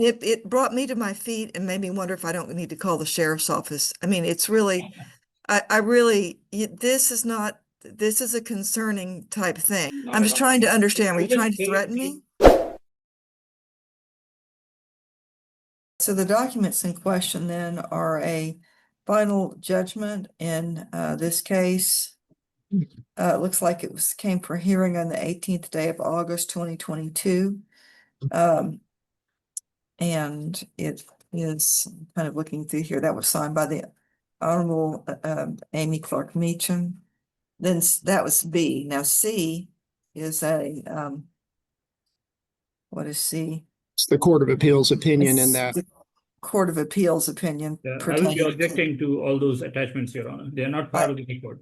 It brought me to my feet and made me wonder if I don't need to call the sheriff's office. I mean, it's really, I really, this is not, this is a concerning type thing. No, I'm just trying to understand. Were you trying to threaten me? So the documents in question then are a final judgment in this case. It looks like it came for hearing on the 18th day of August 2022. And it is kind of looking through here. That was signed by the Honorable Amy Clark Meacham. Then that was B. Now C is a what is C? It's the Court of Appeals opinion in It's that. the Court of Appeals opinion. I will be pertaining objecting to all those attachments, Your Honor. They are not part of the record.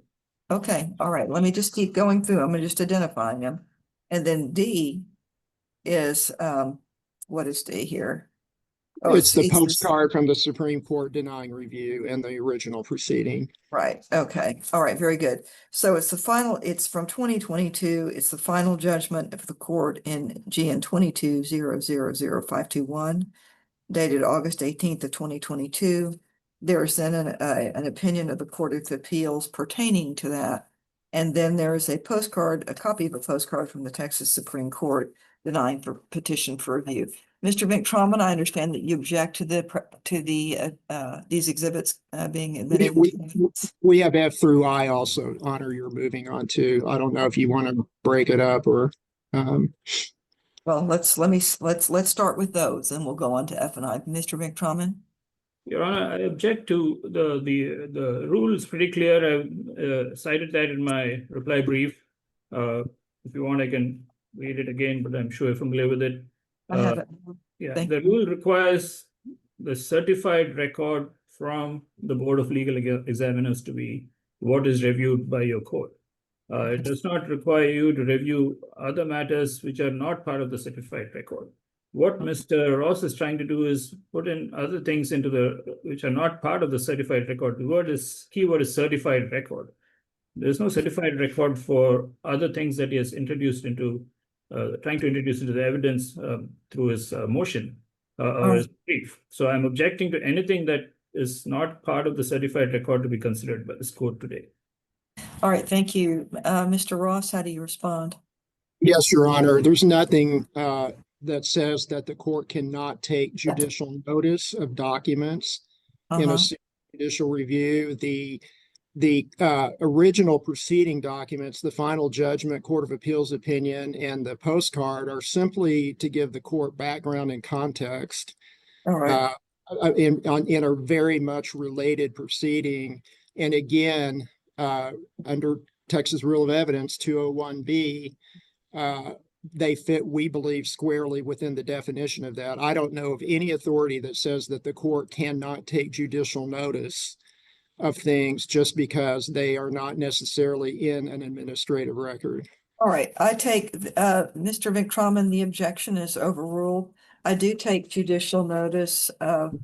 Okay, all right. Let me just keep going through. I'm just identifying them. And then D is what is D here? Oh, It's the postcard from the Supreme Court denying review and the original proceeding. Right. Okay. All right. Very good. So it's the final, it's from 2022. It's the final judgment of the court in GN 22-000-521 dated August 18th of 2022. There's then an opinion of the Court of Appeals pertaining to that. And then there is a postcard, a copy of a postcard from the Texas Supreme Court denying for petition for review. Mr. Troman, I understand that you object to these exhibits being admitted. We have F through I also, Honor, you're moving on to. I don't know if you want to break it up or. Well, let's start with those and we'll go on to F and I. Mr. Troman. Your Honor, I object to the rule is pretty clear. I've cited that in my reply brief. If you want, I can read it again, but I'm sure you're familiar with it. I have it. Yeah, the rule requires the certified record from the Board of Legal Examiners to be what is reviewed by your court. It does not require you to review other matters which are not part of the certified record. What Mr. Ross is trying to do is put in other things into which are not part of the certified record. The keyword is certified record. There's no certified record for other things that he has introduced into, trying to introduce into the evidence through his motion or his brief. So I'm objecting to anything that is not part of the certified record to be considered by this court today. All right, thank you. Mr. Ross, how do you respond? Yes, Your Honor. There's nothing that says that the court cannot take judicial notice of documents in a judicial review. The original proceeding documents, the final judgment, Court of Appeals opinion, and the postcard are simply to give the court background and context. All right. In a very much related proceeding. And again, under Texas Rule of Evidence 201B, they fit, we believe, squarely within the definition of that. I don't know of any authority that says that the court cannot take judicial notice of things just because they are not necessarily in an administrative record. All right, I take Mr. Troman, the objection is overruled. I do take judicial notice of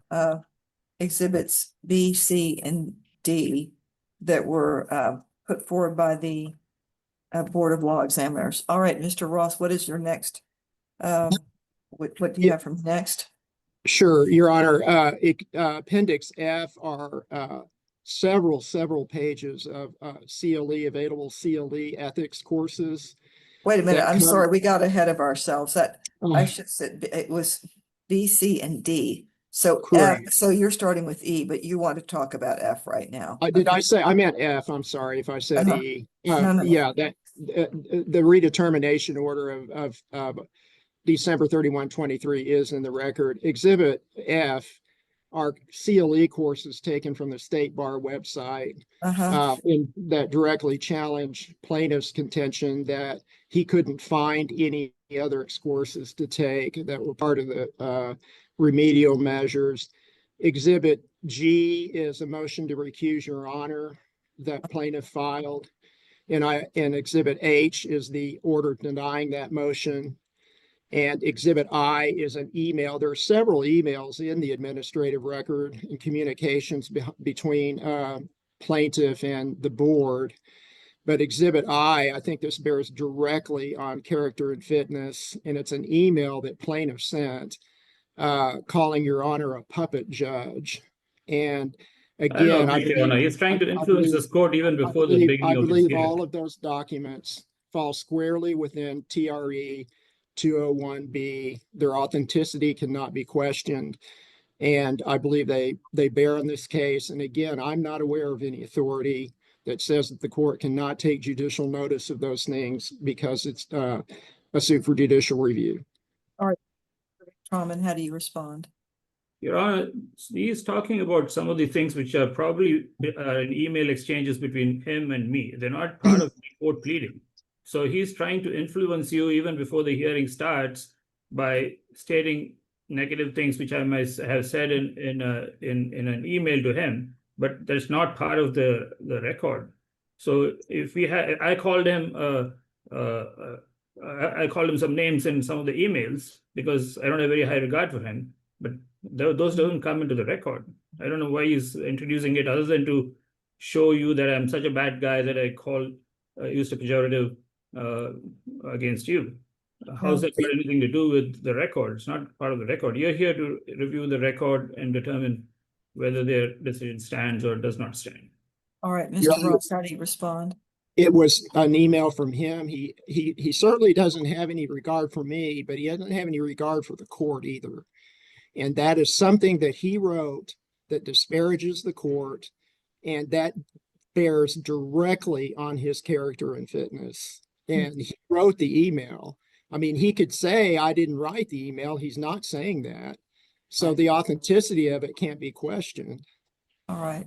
exhibits B, C, and D that were put forward by the Board of Law Examiners. All right, Mr. Ross, what is your next? What do you have from next? Sure, Your Honor. Appendix F are several pages of CLE, available CLE ethics courses. Wait a minute, I'm sorry, we got ahead of ourselves. I should say it was B, C, and D. So F, so you're starting with E, but you want to talk about F right now. Did I say I meant F? I'm sorry if I said E. No. Yeah, that the redetermination order of December 31, 23 is in the record. Exhibit F are CLE courses taken from the State Bar website that directly challenge plaintiff's contention that he couldn't find any other courses to take that were part of the remedial measures. Exhibit G is a motion to recuse Your Honor that plaintiff filed. And Exhibit H is the order denying that motion. And Exhibit I is an email. There are several emails in the administrative record and communications between plaintiff and the board. But Exhibit I think this bears directly on character and fitness. And it's an email that plaintiff sent calling Your Honor a puppet judge. And I don't again, think, Your Honor, he's trying to influence this court even before the beginning of this hearing. all of those documents fall squarely within TRE 201B. Their authenticity cannot be questioned. And I believe they bear in this case. And again, I'm not aware of any authority that says that the court cannot take judicial notice of those things because it's a suit for judicial review. Troman, how do you respond? Your Honor, he's talking about some of the things which are probably in email exchanges between him and me. They're not part of the court pleading. So he's trying to influence you even before the hearing starts by stating negative things which I might have said in an email to him, but that's not part of the record. So if we had, I called him some names in some of the emails because I don't have very high regard for him, but those don't come into the record. I don't know why he's introducing it other than to show you that I'm such a bad guy that I used a pejorative against you. How's that got anything to do with the record? It's not part of the record. You're here to review the record and determine whether their decision stands or does not stand. All right, Mr. Ross, how do you respond? It was an email from him. He certainly doesn't have any regard for me, but he doesn't have any regard for the court either. And that is something that he wrote that disparages the court, and that bears directly on his character and fitness. And he wrote the email. I mean, he could say, I didn't write the email. He's not saying that. So the authenticity of it can't be questioned. All right.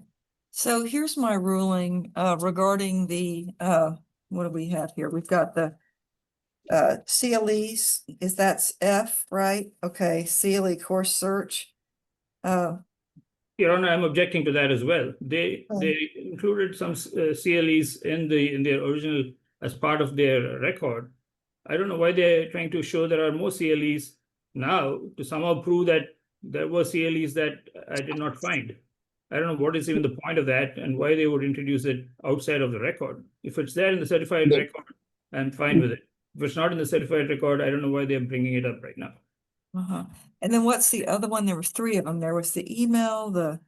So here's my ruling regarding the, what do we have here? We've got the CLEs, that's F, right? Okay, CLE course search. Your Honor, I'm objecting to that as well. They included some CLEs in their original as part of their record. I don't know why they're trying to show there are more CLEs now to somehow prove that there were CLEs that I did not find. I don't know what is even the point of that and why they would introduce it outside of the record. If it's there in the certified record, I'm fine with it. If it's not in the certified record, I don't know why they're bringing it up right now. And then what's the other one? There was three of them. There was the email, the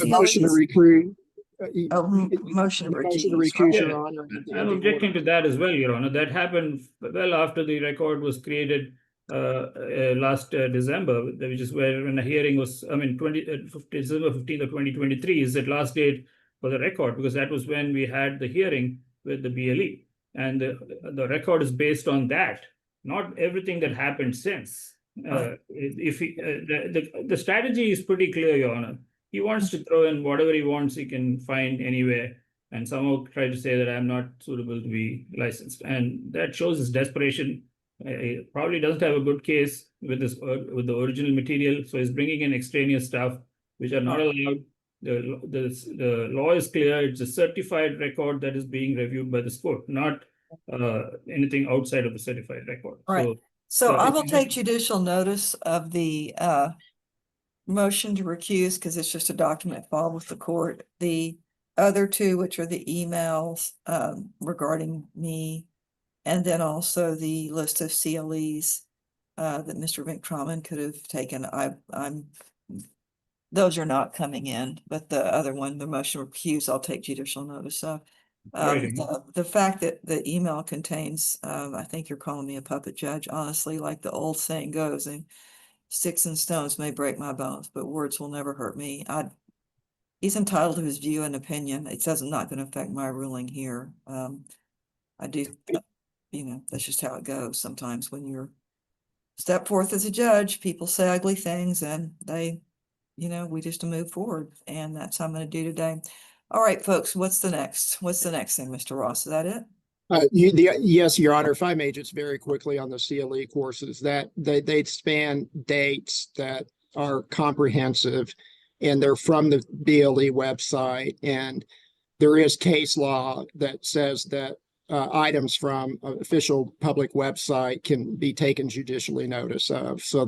motion to CLEs. recruit. Motion to recuse, Yeah, Your Honor. I'm objecting to that as well, Your Honor. That happened well after the record was created last December, which is when the hearing was, I mean, December 15th of 2023 is the last date for the record, because that was when we had the hearing with the BLE. And the record is based on that, not everything that happened since. The strategy is pretty clear, Your Honor. He wants to throw in whatever he wants, he can find anywhere, and somehow try to say that I'm not suitable to be licensed. And that shows his desperation. He probably doesn't have a good case with with the original material, so he's bringing in extraneous stuff which are not allowed. The law is clear. It's a certified record that is being reviewed by this court, not anything outside of the certified record. Right. So I will take judicial notice of the motion to recuse because it's just a document filed with the court. The other two, which are the emails regarding me, and then also the list of CLEs that Mr. Troman could have taken. Those are not coming in, but the other one, the motion to recuse, I'll take judicial notice of. The fact that the email contains, I think you're calling me a puppet judge, honestly, like the old saying goes, and sticks and stones may break my bones, but words will never hurt me. He's entitled to his view and opinion. It says I'm not going to affect my ruling here. I do, that's just how it goes. Sometimes when you're step forth as a judge, people say ugly things and they, we just move forward, and that's how I'm going to do today. All right, folks, what's the next thing, Mr. Ross? Is that it? Yes, Your Honor, if I may just very quickly on the CLE courses, that they span dates that are comprehensive, and they're from the BLE website, and there is case law that says that items from an official public website can be taken judicially notice of. So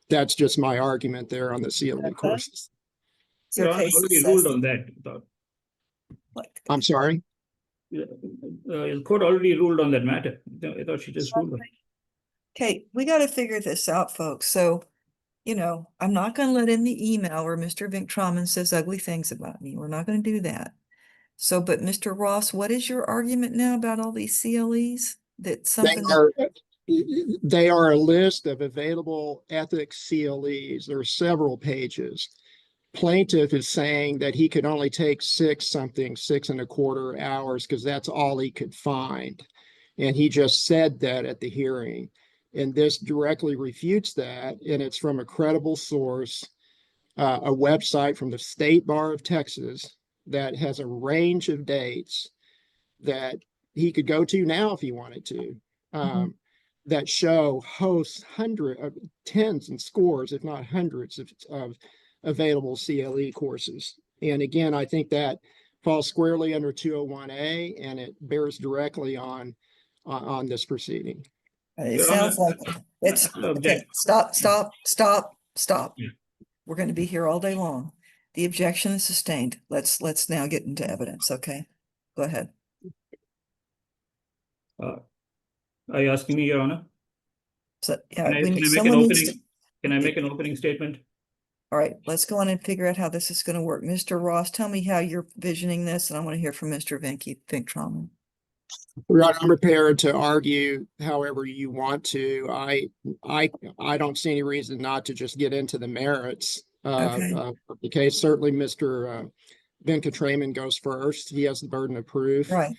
that's just my argument there on the CLE courses. So already ruled on that. I'm sorry? The court already ruled on that matter. I thought she just ruled on it. Okay, we got to figure this out, folks. So you know, I'm not going to let in the email where Mr. Troman says ugly things about me. We're not going to do that. So, but Mr. Ross, what is your argument now about all these CLEs? That They something, are, they are a list of available ethics CLEs. There are several pages. Plaintiff is saying that he could only take 6.25 hours because that's all he could find. And he just said that at the hearing. And this directly refutes that. And it's from a credible source, a website from the State Bar of Texas that has a range of dates that he could go to now if he wanted to, that show hosts tens and scores, if not hundreds of available CLE courses. And again, I think that falls squarely under 201A, and it bears directly on this proceeding. it Your sounds Honor, like it's, I okay, object. stop. Yeah. We're going to be here all day long. The objection is sustained. Let's now get into evidence, okay? Go ahead. Are you asking me, Your Honor? So, yeah, Can I make an someone needs to, opening? Can I make an opening statement? all right, let's go on and figure out how this is going to work. Mr. Ross, tell me how you're visioning this, and I want to hear from Mr. Troman. Right, I'm prepared to argue however you want to. I don't see any reason not to just get into the merits Okay. of the case. Certainly, Mr. Troman goes first. He has the burden of proof. Right.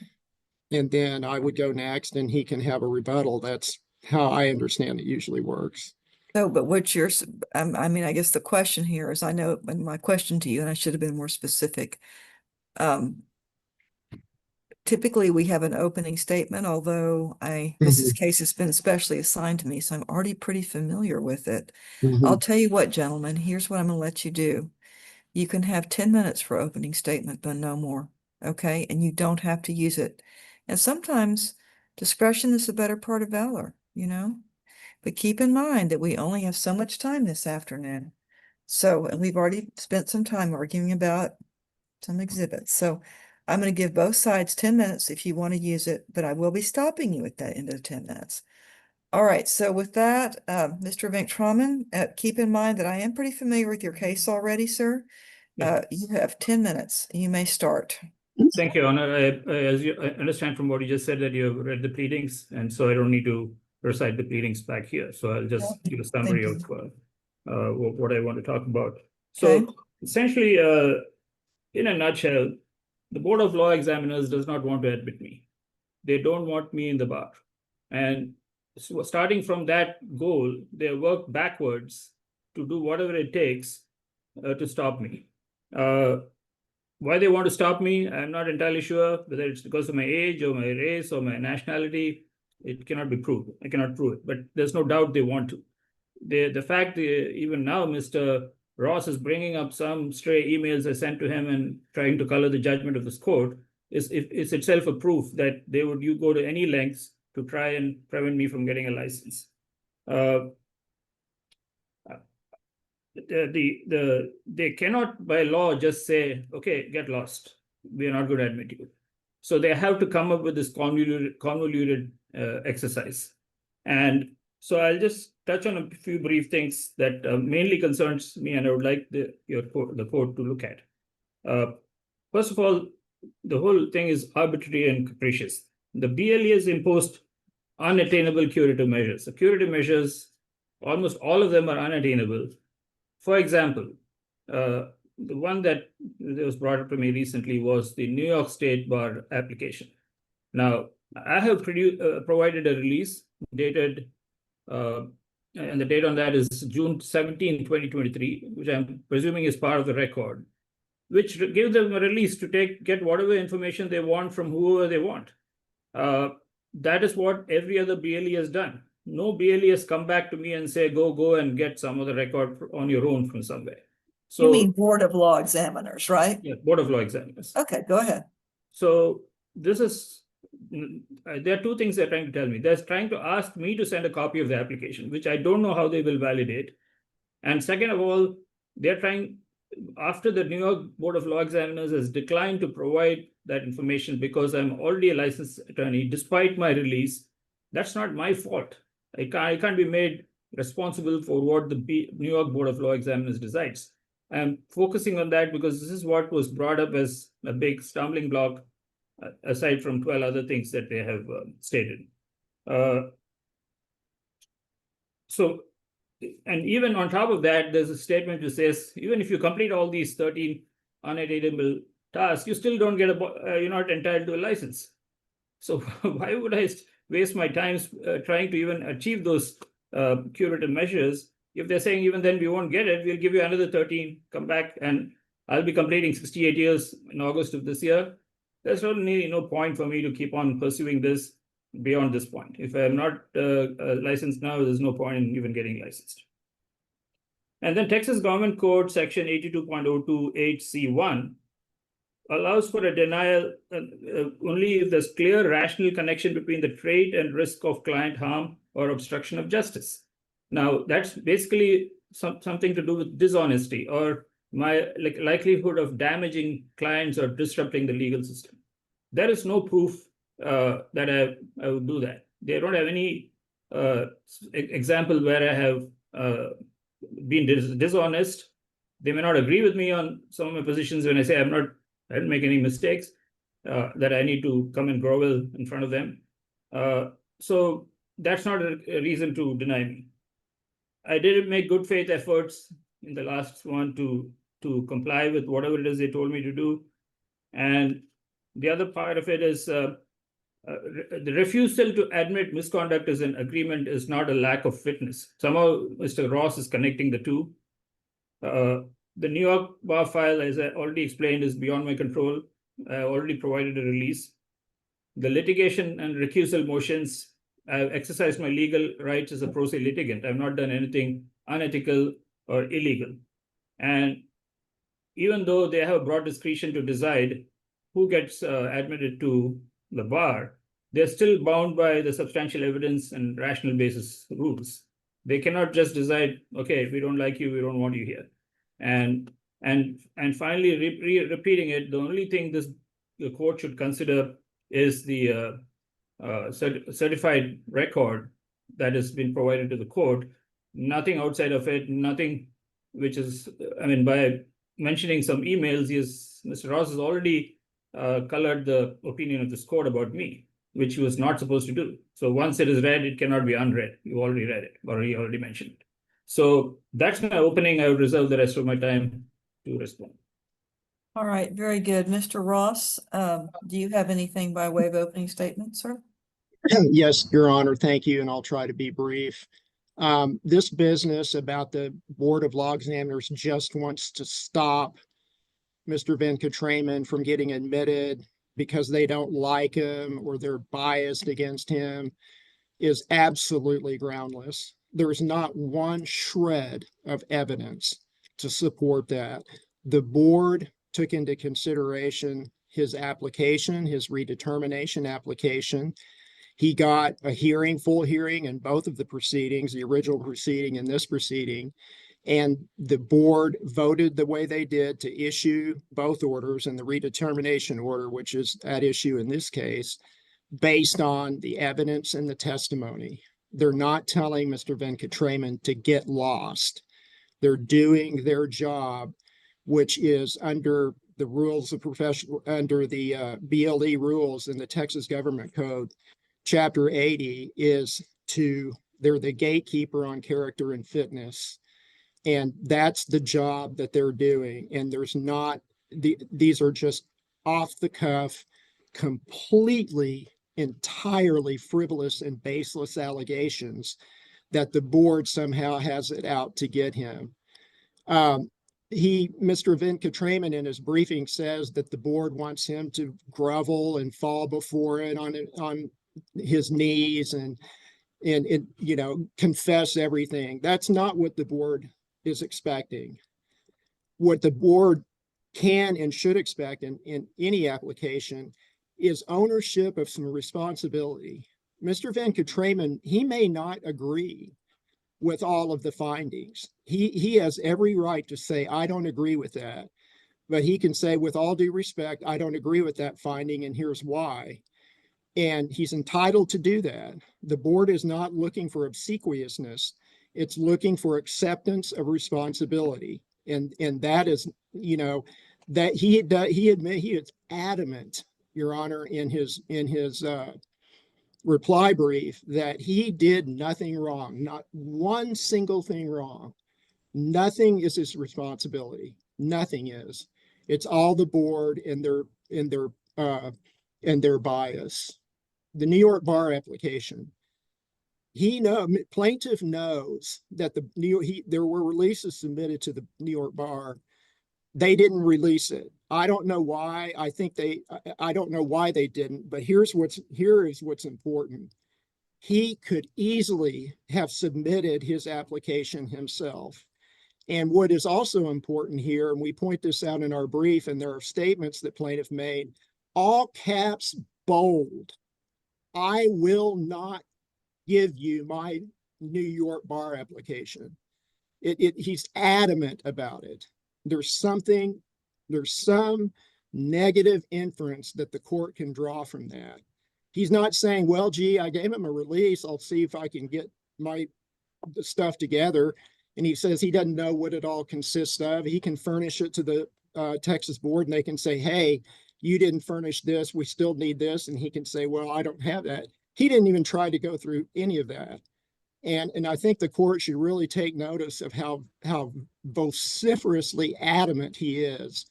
And then I would go next and he can have a rebuttal. That's how I understand it usually works. So, but what's your, I mean, I guess the question here is, I know, and my question to you, and I should have been more specific. Typically we have an opening statement, although this case has been especially assigned to me, so I'm already pretty familiar with it. I'll tell you what, gentlemen, here's what I'm gonna let you do. You can have 10 minutes for opening statement, but no more, okay? And you don't have to use it. And sometimes discretion is the better part of valor, you know? But keep in mind that we only have so much time this afternoon. So, and we've already spent some time arguing about some exhibits. So I'm going to give both sides 10 minutes if you want to use it, but I will be stopping you at that end of the 10 minutes. All right. So with that, Mr. Troman, keep in mind that I am pretty familiar with your case already, sir. Yeah. You have 10 minutes. You may start. Thank you, Your Honor. I understand from what you just said that you have read the pleadings, and so I don't need to recite the pleadings back here. So I'll just give a summary of what I want to talk about. Okay. So essentially, in a nutshell, the Board of Law Examiners does not want to admit me. They don't want me in the bar. And so starting from that goal, they work backwards to do whatever it takes to stop me. Why they want to stop me, I'm not entirely sure, whether it's because of my age or my race or my nationality. It cannot be proved. I cannot prove it, but there's no doubt they want to. The fact even now, Mr. Ross is bringing up some stray emails I sent to him and trying to color the judgment of this court is itself a proof that they would go to any lengths to try and prevent me from getting a license. They cannot by law just say, okay, get lost. We are not going to admit you. So they have to come up with this convoluted exercise. And so I'll just touch on a few brief things that mainly concerns me, and I would like the court to look at. First of all, the whole thing is arbitrary and capricious. The BLE has imposed unattainable curative measures. The curative measures, almost all of them are unattainable. For example, the one that was brought up to me recently was the New York State Bar application. Now, I have provided a release dated, and the date on that is June 17, 2023, which I'm presuming is part of the record, which gives them a release to get whatever information they want from whoever they want. That is what every other BLE has done. No BLE has come back to me and say, go and get some other record on your own from somewhere. So, you mean Board of Law Examiners, right? Yeah, Board of Law Examiners. Okay, go ahead. So this is, there are two things they're trying to tell me. They're trying to ask me to send a copy of the application, which I don't know how they will validate. And second of all, they're trying, after the New York Board of Law Examiners has declined to provide that information because I'm already a licensed attorney, despite my release, that's not my fault. I can't be made responsible for what the New York Board of Law Examiners decides. I'm focusing on that because this is what was brought up as a big stumbling block, aside from 12 other things that they have stated. And even on top of that, there's a statement which says, even if you complete all these 13 unattainable tasks, you still don't get you're not entitled to a license. So why would I waste my time trying to even achieve those curative measures if they're saying even then we won't get it, we'll give you another 13, come back, and I'll be completing 68 years in August of this year. There's really no point for me to keep on pursuing this beyond this point. If I'm not licensed now, there's no point in even getting licensed. And then Texas Government Code section 82.028C1 allows for a denial only if there's clear rational connection between the trait and risk of client harm or obstruction of justice. Now, that's basically something to do with dishonesty or my likelihood of damaging clients or disrupting the legal system. There is no proof that I would do that. They don't have any example where I have been dishonest. They may not agree with me on some of my positions when I say I didn't make any mistakes, that I need to come and grovel in front of them. So that's not a reason to deny me. I did make good faith efforts in the last one to comply with whatever it is they told me to do. And the other part of it is the refusal to admit misconduct as an agreement is not a lack of fitness. Somehow Mr. Ross is connecting the two. The New York bar file, as I already explained, is beyond my control. I already provided a release. The litigation and recusal motions, I've exercised my legal rights as a pro se litigant. I've not done anything unethical or illegal. And even though they have a broad discretion to decide who gets admitted to the bar, they're still bound by the substantial evidence and rational basis rules. They cannot just decide, okay, we don't like you, we don't want you here. And finally, repeating it, the only thing the court should consider is the certified record that has been provided to the court. Nothing outside of it, nothing which is, by mentioning some emails, Mr. Ross has already colored the opinion of this court about me, which he was not supposed to do. So once it is read, it cannot be unread. You already read it, or he already mentioned it. So that's my opening. I would reserve the rest of my time to respond. All right, very good. Mr. Ross, do you have anything by way of opening statement, sir? Yes, Your Honor, thank you, and I'll try to be brief. This business about the Board of Law Examiners just wants to stop Mr. Venkatraman from getting admitted because they don't like him or they're biased against him is absolutely groundless. There's not one shred of evidence to support that. The board took into consideration his application, his redetermination application. He got a hearing, full hearing in both of the proceedings, the original proceeding and this proceeding. And the board voted the way they did to issue both orders, and the redetermination order, which is at issue in this case, based on the evidence and the testimony. They're not telling Mr. Venkatraman to get lost. They're doing their job, which is under the rules of professional, under the BLE rules in the Texas Government Code. Chapter 80 is they're the gatekeeper on character and fitness. And that's the job that they're doing. And there's not, these are just off the cuff, completely, entirely frivolous and baseless allegations that the board somehow has it out to get him. Mr. Venkatraman in his briefing says that the board wants him to grovel and fall before it on his knees and confess everything. That's not what the board is expecting. What the board can and should expect in any application is ownership of some responsibility. Mr. Venkatraman, he may not agree with all of the findings. He has every right to say, I don't agree with that. But he can say, with all due respect, I don't agree with that finding, and here's why. And he's entitled to do that. The board is not looking for obsequiousness It's looking for acceptance of responsibility. And that is, that he is adamant, Your Honor, in his reply brief, that he did nothing wrong, not one single thing wrong. Nothing is his responsibility. Nothing is. It's all the board and their bias. The New York bar application. Plaintiff knows that there were releases submitted to the New York bar. They didn't release it. I don't know why. I don't know why they didn't, but here is what's important. He could easily have submitted his application himself. And what is also important here, and we point this out in our brief, and there are statements that plaintiff made, all caps, bold, I will not give you my New York bar application. He's adamant about it. There's some negative inference that the court can draw from that. He's not saying, well, gee, I gave him a release. I'll see if I can get my stuff together. And he says he doesn't know what it all consists of. He can furnish it to the Texas board and they can say, hey, you didn't furnish this. We still need this. And he can say, well, I don't have that. He didn't even try to go through any of that. And I think the court should really take notice of how vociferously adamant he is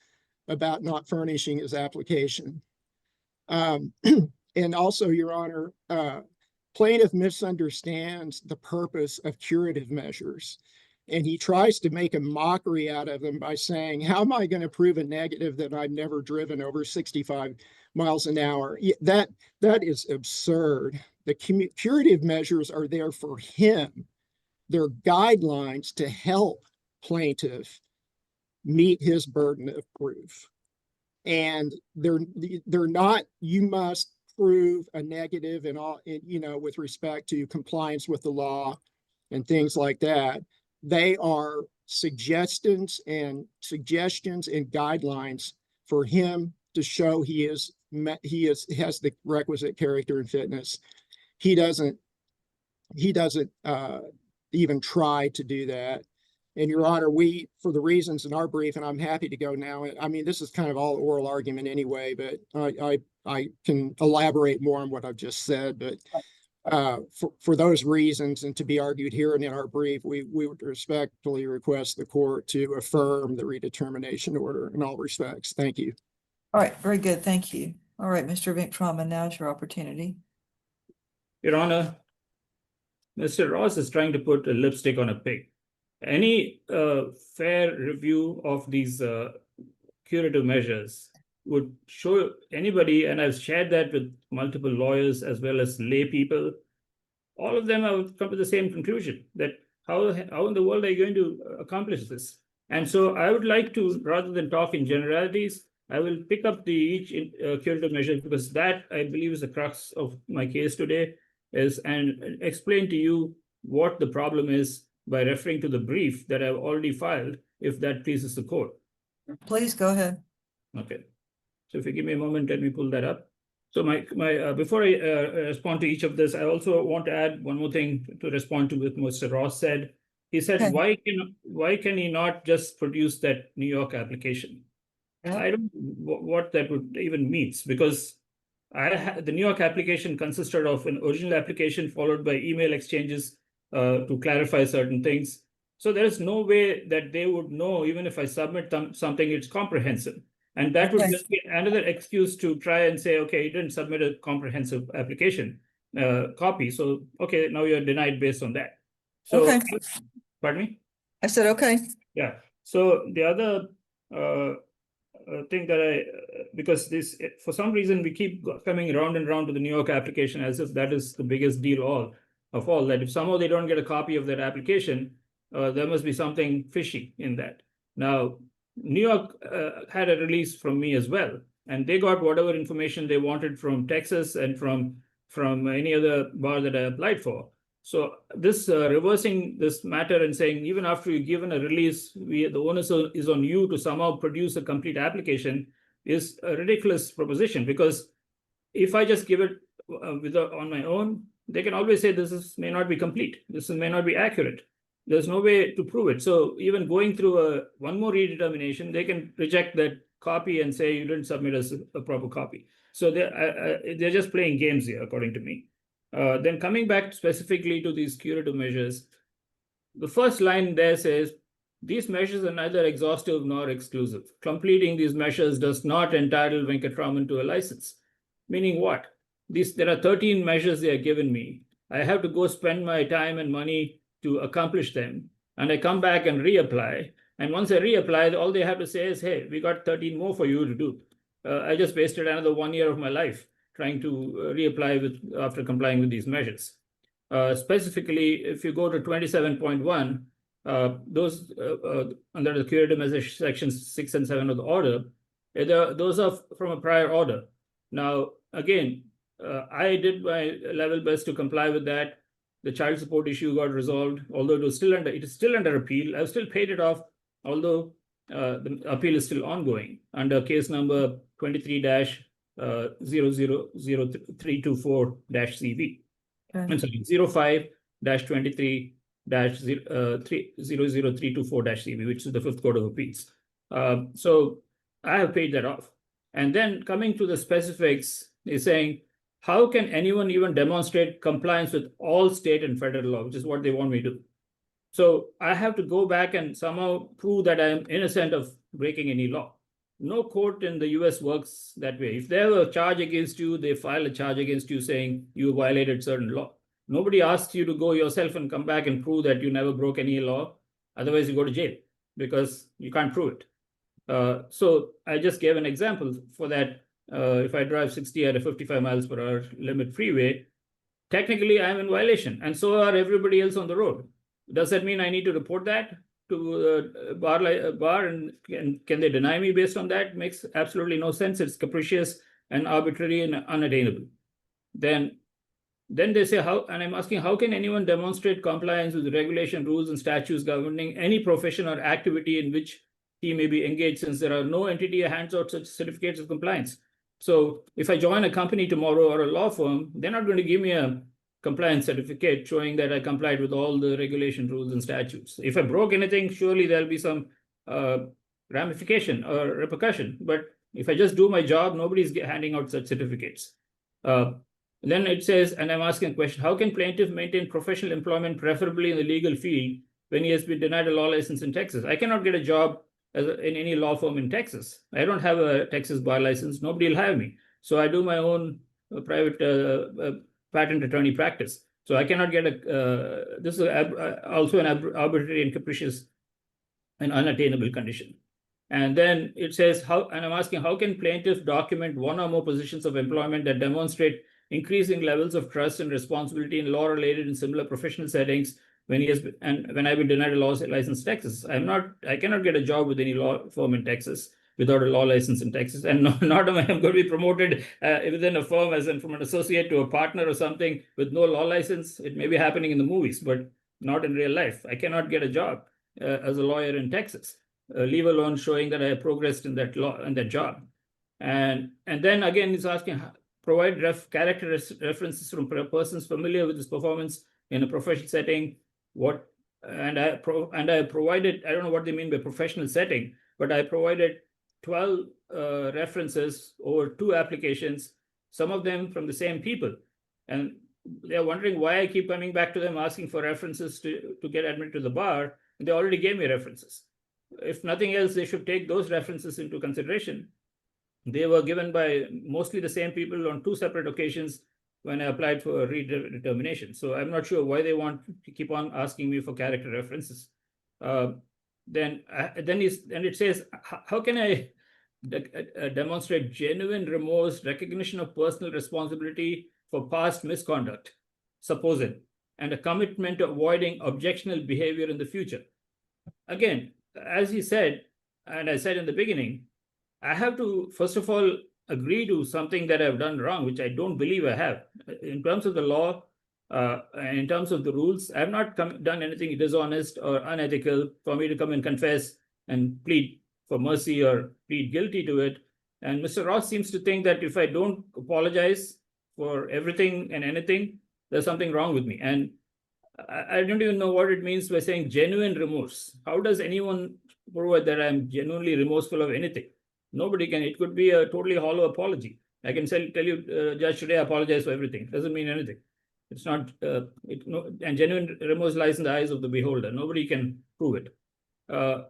about not furnishing his application. And also, Your Honor, plaintiff misunderstands the purpose of curative measures. And he tries to make a mockery out of them by saying, how am I going to prove a negative that I've never driven over 65 miles an hour? That is absurd. The curative measures are there for him. They're guidelines to help plaintiff meet his burden of proof. And they're not, you must prove a negative and all, with respect to compliance with the law and things like that. They are suggestions and guidelines for him to show he has the requisite character and fitness. He doesn't even try to do that. And Your Honor, for the reasons in our brief, and I'm happy to go now. I mean, this is kind of all oral argument anyway, but I can elaborate more on what I've just said. But for those reasons, and to be argued here and in our brief, we would respectfully request the court to affirm the redetermination order in all respects. Thank you. All right, very good. Thank you. All right, Mr. Troman, now's your opportunity. Your Honor, Mr. Ross is trying to put a lipstick on a pig. Any fair review of these curative measures would show anybody, and I've shared that with multiple lawyers as well as lay people, all of them have come to the same conclusion, that how in the world are you going to accomplish this? And so I would like to, rather than talk in generalities, I will pick up each curative measure, because that, I believe, is the crux of my case today, and explain to you what the problem is by referring to the brief that I've already filed, if that pleases the court. Please go ahead. Okay. So if you give me a moment, let me pull that up. So before I respond to each of this, I also want to add one more thing to respond to what Mr. Ross said. He said, okay, why can he not just produce that New York application? Yeah. I don't know what that would even means, because the New York application consisted of an original application followed by email exchanges to clarify certain things. So there is no way that they would know, even if I submit something, it's comprehensive. And that would just be another excuse to try and say, okay, you didn't submit a comprehensive application copy. So, okay, now you're denied based on that. So, okay. Pardon me? I said, okay. Yeah. So the other thing that because this, for some reason, we keep coming around and around to the New York application as if that is the biggest deal of all, that if somehow they don't get a copy of that application, there must be something fishy in that. Now, New York had a release from me as well, and they got whatever information they wanted from Texas and from any other bar that I applied for. So this reversing this matter and saying, even after you've given a release, the onus is on you to somehow produce a complete application is a ridiculous proposition, because if I just give it on my own, they can always say this may not be complete, this may not be accurate. there's no way to prove it. So even going through one more redetermination, they can reject that copy and say you didn't submit us a proper copy. So they're just playing games here, according to me. Then coming back specifically to these curative measures, the first line there says, these measures are neither exhaustive nor exclusive. Completing these measures does not entitle Venkatraman to a license. Meaning what? There are 13 measures they are given me. I have to go spend my time and money to accomplish them. And I come back and reapply. And once I reapply, all they have to say is, hey, we got 13 more for you to do. I just wasted another 1 year of my life trying to reapply after complying with these measures. Specifically, if you go to 27.1, those under the curative measures sections 6 and 7 of the order, those are from a prior order. Now, again, I did my level best to comply with that. The child support issue got resolved, although it is still under appeal. I've still paid it off, although the appeal is still ongoing under case number 23-0000324-CV. I'm sorry, 05-23-00324-CV, which is the Fifth Court of Appeals. So I have paid that off. And then coming to the specifics, is saying, how can anyone even demonstrate compliance with all state and federal law, which is what they want me to do. So I have to go back and somehow prove that I am innocent of breaking any law. No court in the US works that way. If they have a charge against you, they file a charge against you saying you violated certain law. Nobody asks you to go yourself and come back and prove that you never broke any law. Otherwise, you go to jail because you can't prove it. So I just gave an example for that. If I drive 60 at a 55 miles per hour limit freeway, technically I'm in violation, and so are everybody else on the road. Does that mean I need to report that to bar and can they deny me based on that? Makes absolutely no sense. It's capricious and arbitrary and unattainable. Then they say, and I'm asking, how can anyone demonstrate compliance with the regulation, rules, and statutes governing any profession or activity in which he may be engaged, since there are no entity that hands out such certificates of compliance? So if I join a company tomorrow or a law firm, they're not going to give me a compliance certificate showing that I complied with all the regulation, rules, and statutes. If I broke anything, surely there'll be some ramification or repercussion. But if I just do my job, nobody's handing out such certificates. Then it says, and I'm asking a question, how can plaintiff maintain professional employment, preferably in the legal field, when he has been denied a law license in Texas? I cannot get a job in any law firm in Texas. I don't have a Texas bar license. Nobody will hire me. So I do my own private patent attorney practice. So I cannot get this is also an arbitrary and capricious and unattainable condition. And then it says, and I'm asking, how can plaintiff document one or more positions of employment that demonstrate increasing levels of trust and responsibility in law-related and similar professional settings when I've been denied a law license in Texas? I cannot get a job with any law firm in Texas without a law license in Texas. And not am I going to be promoted within a firm as in from an associate to a partner or something with no law license. It may be happening in the movies, but not in real life. I cannot get a job as a lawyer in Texas, leave alone showing that I have progressed in that job. And then again, it's asking, provide character references from persons familiar with his performance in a professional setting. And I provided, I don't know what they mean by professional setting, but I provided 12 references over 2 applications, some of them from the same people. And they're wondering why I keep coming back to them asking for references to get admitted to the bar. They already gave me references. If nothing else, they should take those references into consideration. They were given by mostly the same people on 2 separate occasions when I applied for a redetermination. So I'm not sure why they want to keep on asking me for character references. Then it says, how can I demonstrate genuine remorse, recognition of personal responsibility for past misconduct, supposed, and a commitment to avoiding objectionable behavior in the future? Again, as he said, and I said in the beginning, I have to, first of all, agree to something that I've done wrong, which I don't believe I have. In terms of the law, and in terms of the rules, I have not done anything dishonest or unethical for me to come and confess and plead for mercy or plead guilty to it. And Mr. Ross seems to think that if I don't apologize for everything and anything, there's something wrong with me. And I don't even know what it means by saying genuine remorse. How does anyone prove that I'm genuinely remorseful of anything? Nobody can. It could be a totally hollow apology. I can tell you, Judge, today I apologize for everything. Doesn't mean anything. It's not. And genuine remorse lies in the eyes of the beholder. Nobody can prove it. I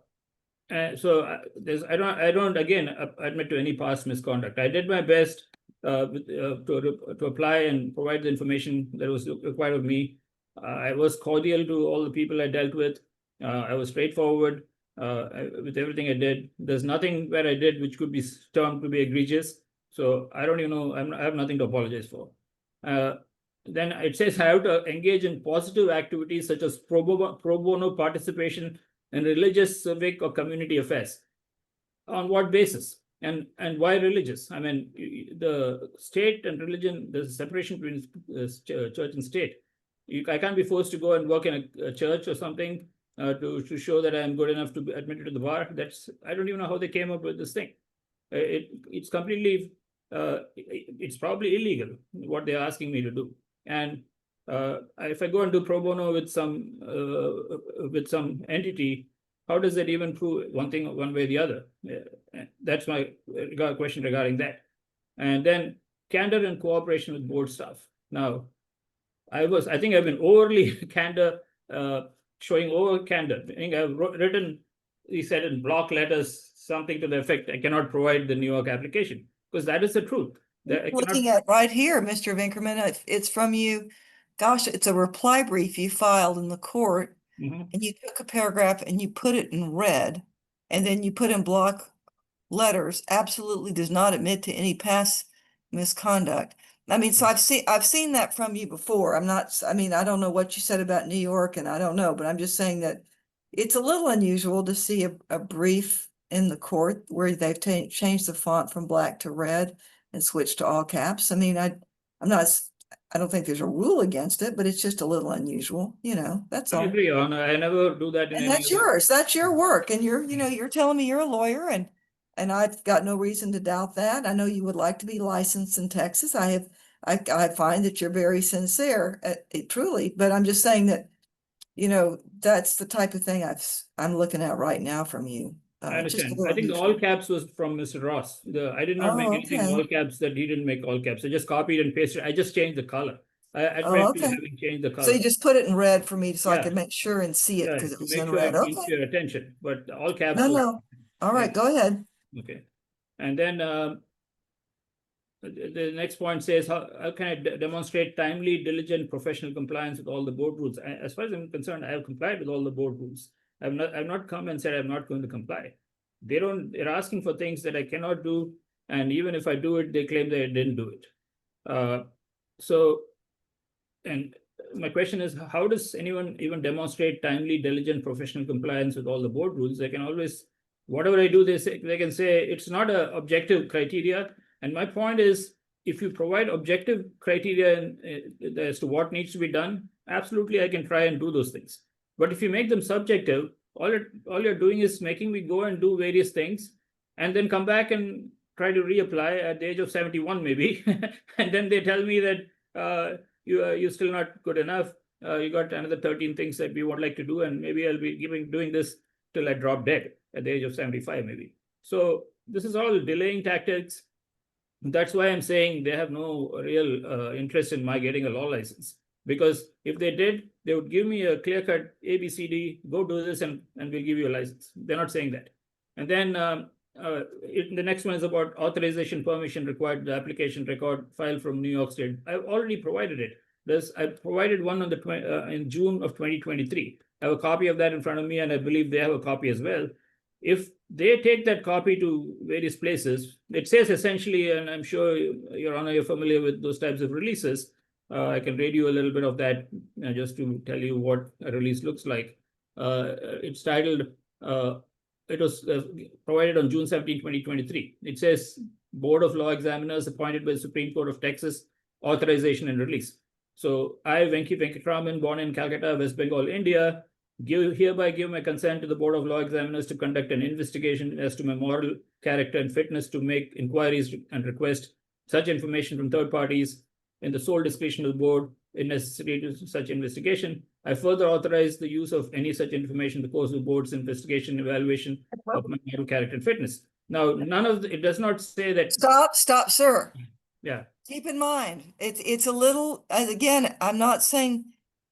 don't again admit to any past misconduct. I did my best to apply and provide the information that was required of me. I was cordial to all the people I dealt with. I was straightforward with everything I did. There's nothing where I did which could be termed to be egregious. So I don't even know. I have nothing to apologize for. Then it says I have to engage in positive activities such as pro bono participation in religious, civic, or community affairs. On what basis? And why religious? I mean, the state and religion, there's a separation between church and state. I can't be forced to go and work in a church or something to show that I'm good enough to be admitted to the bar. I don't even know how they came up with this thing. It's completely, it's probably illegal what they're asking me to do. And if I go and do pro bono with some entity, how does that even prove one thing one way or the other? That's my question regarding that. And then candor and cooperation with board staff. Now, I think I've been overly candor, showing over candor. I think I've written, he said in block letters, something to the effect, I cannot provide the New York application, because that is the truth. Looking at right here, Mr. Vinkerman, it's from you. Gosh, it's a reply brief you filed in the court, and you took a paragraph and you put it in red, and then you put in block letters, absolutely does not admit to any past misconduct. I mean, so I've seen that from you before. I don't know what you said about New York, and I don't know, but I'm just saying that it's a little unusual to see a brief in the court where they've changed the font from black to red and switched to all caps. I mean, I don't think there's a rule against it, but it's just a little unusual, that's all. I agree, Your Honor. I never do that. And that's yours. That's your work. And you're telling me you're a lawyer, and I've got no reason to doubt that. I know you would like to be licensed in Texas. I find that you're very sincere, truly, but I'm just saying that, that's the type of thing I'm looking at right now from you. I understand. I think the all caps was from Mr. Ross. I did not make anything all caps that he didn't make all caps. I just copied and pasted. I just changed the color. Having changed the color. So you just put it in red for me so I could make sure and see it because it was in red. Okay. Your attention, but all caps. No. All right, go ahead. Okay. And then the next point says, how can I demonstrate timely, diligent, professional compliance with all the board rules? As far as I'm concerned, I have complied with all the board rules. I've not come and said I'm not going to comply. They're asking for things that I cannot do, and even if I do it, they claim that I didn't do it. And my question is, how does anyone even demonstrate timely, diligent, professional compliance with all the board rules? They can always, whatever I do, they can say it's not an objective criteria. And my point is, if you provide objective criteria as to what needs to be done, absolutely I can try and do those things. But if you make them subjective, all you're doing is making me go and do various things and then come back and try to reapply at the age of 71 maybe. And then they tell me that you're still not good enough. You got another 13 things that we would like to do, and maybe I'll be doing this till I drop dead at the age of 75 maybe. So this is all delaying tactics. That's why I'm saying they have no real interest in my getting a law license. Because if they did, they would give me a clear-cut ABCD, go do this, and we'll give you a license. They're not saying that. And then the next one is about authorization permission required, the application record file from New York State. I've already provided it. I provided one on in June of 2023. I have a copy of that in front of me, and I believe they have a copy as well. If they take that copy to various places, it says essentially, and I'm sure, Your Honor, you're familiar with those types of releases. I can read you a little bit of that just to tell you what a release looks like. It's titled, it was provided on June 17, 2023. It says, Board of Law Examiners appointed by the Supreme Court of Texas, authorization and release. So I, Venki Venkatraman, born in Calcutta, West Bengal, India, hereby give my consent to the Board of Law Examiners to conduct an investigation as to my moral character and fitness to make inquiries and request such information from third parties in the sole discretion of the board necessary to such investigation. I further authorize the use of any such information in the course of the board's investigation and evaluation of my moral character and fitness. Now, it does not say that. Stop, sir. Yeah. Keep in mind, it's a little, again, I'm not saying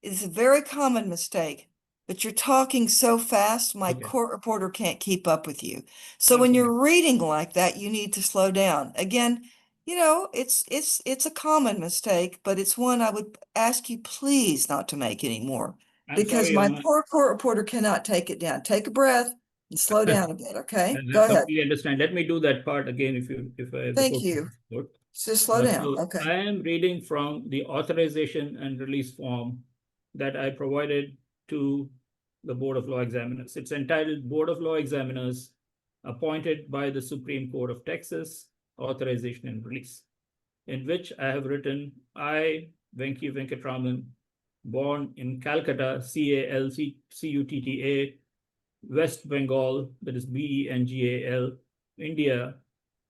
it's a very common mistake, but you're talking so fast, my Okay. court reporter can't keep up with you. So when you're reading like that, you need to slow down. Again, you know, it's a common mistake, but it's one I would ask you please not to make anymore. I'm Because sorry, my poor court reporter cannot take it down. Take a breath and slow down a bit, okay? I Go ahead. completely understand. Let me do that part again if Thank you. Just slow down, So okay. I am reading from the authorization and release form that I provided to the Board of Law Examiners. It's entitled Board of Law Examiners appointed by the Supreme Court of Texas, authorization and release, in which I have written, I, Venki Venkatraman, born in Calcutta, Calcutta, West Bengal, that is Bengal, India,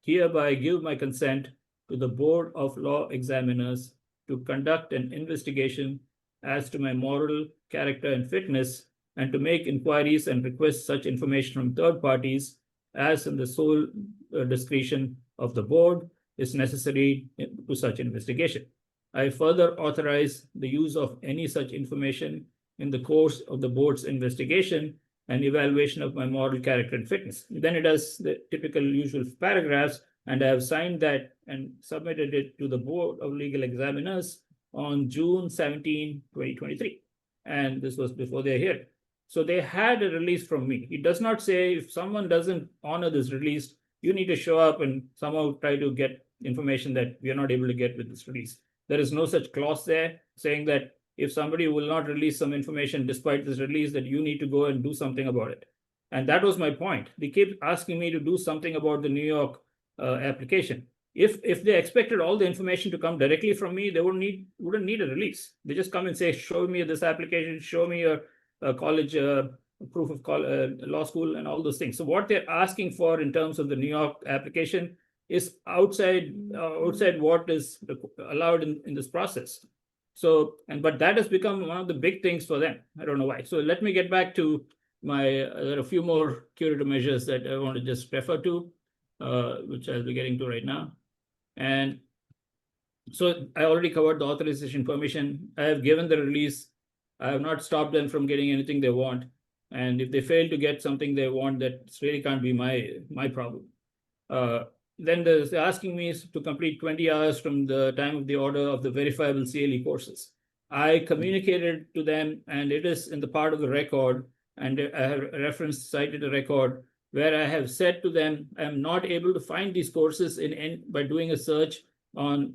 hereby give my consent to the Board of Law Examiners to conduct an investigation as to my moral character and fitness, and to make inquiries and request such information from third parties as in the sole discretion of the board is necessary to such investigation. I further authorize the use of any such information in the course of the board's investigation and evaluation of my moral character and fitness. Then it does the typical usual paragraphs, and I have signed that and submitted it to the Board of Legal Examiners on June 17, 2023. And this was before their hearing. So they had a release from me. It does not say if someone doesn't honor this release, you need to show up and somehow try to get information that we are not able to get with this release. There is no such clause there saying that if somebody will not release some information despite this release, that you need to go and do something about it. And that was my point. They keep asking me to do something about the New York application. If they expected all the information to come directly from me, they wouldn't need a release. They just come and say, show me this application, show me your college proof of law school and all those things. So what they're asking for in terms of the New York application is outside what is allowed in this process. So, but that has become one of the big things for them. I don't know why. So let me get back to there are a few more curative measures that I want to just refer to, which I'll be getting to right now. And so I already covered the authorization permission. I have given the release. I have not stopped them from getting anything they want. And if they fail to get something they want, that really can't be my problem. Then they're asking me to complete 20 hours from the time of the order of the verifiable CLE courses. I communicated to them, and it is in the part of the record, and I have cited a record where I have said to them, I'm not able to find these courses by doing a search on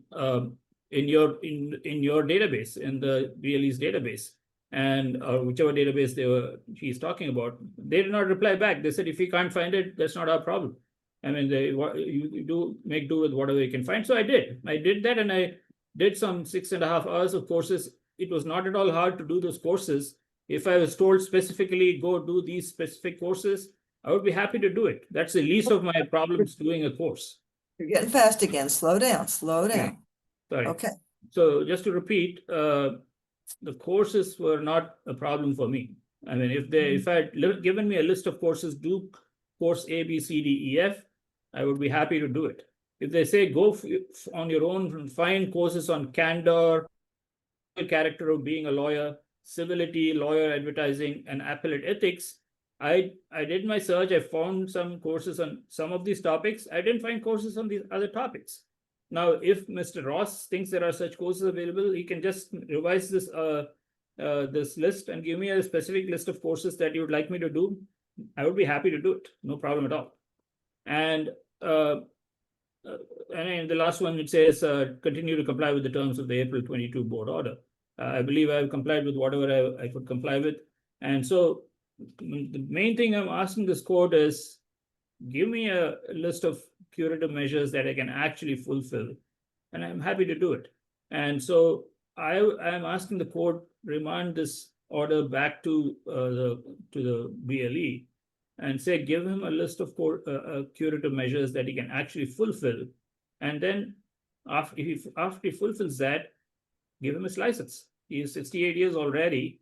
in your database, in the BLE's database, and whichever database she's talking about. They did not reply back. They said, if you can't find it, that's not our problem. I mean, you do make do with whatever you can find. So I did that, and I did some 6.5 hours of courses. It was not at all hard to do those courses. If I was told specifically, go do these specific courses, I would be happy to do it. That's the least of my problems doing a course. You're getting fast again. Slow down, slow down. Yeah. Sorry. Okay. So just to repeat, the courses were not a problem for me. I mean, if I had given me a list of courses, do course A, B, C, D, E, F, I would be happy to do it. If they say go on your own and find courses on candor, character of being a lawyer, civility, lawyer advertising, and appellate ethics, I did my search. I found some courses on some of these topics. I didn't find courses on these other topics. Now, if Mr. Ross thinks there are such courses available, he can just revise this this list and give me a specific list of courses that you would like me to do. I would be happy to do it. No problem at all. And in the last one, it says continue to comply with the terms of the April 22 board order. I believe I have complied with whatever I could comply with. And so the main thing I'm asking this court is give me a list of curative measures that I can actually fulfill, and I'm happy to do it. And so I'm asking the court remand this order back to the BLE and say give him a list of curative measures that he can actually fulfill, and then after he fulfills that, give him his license. He's 68 years already.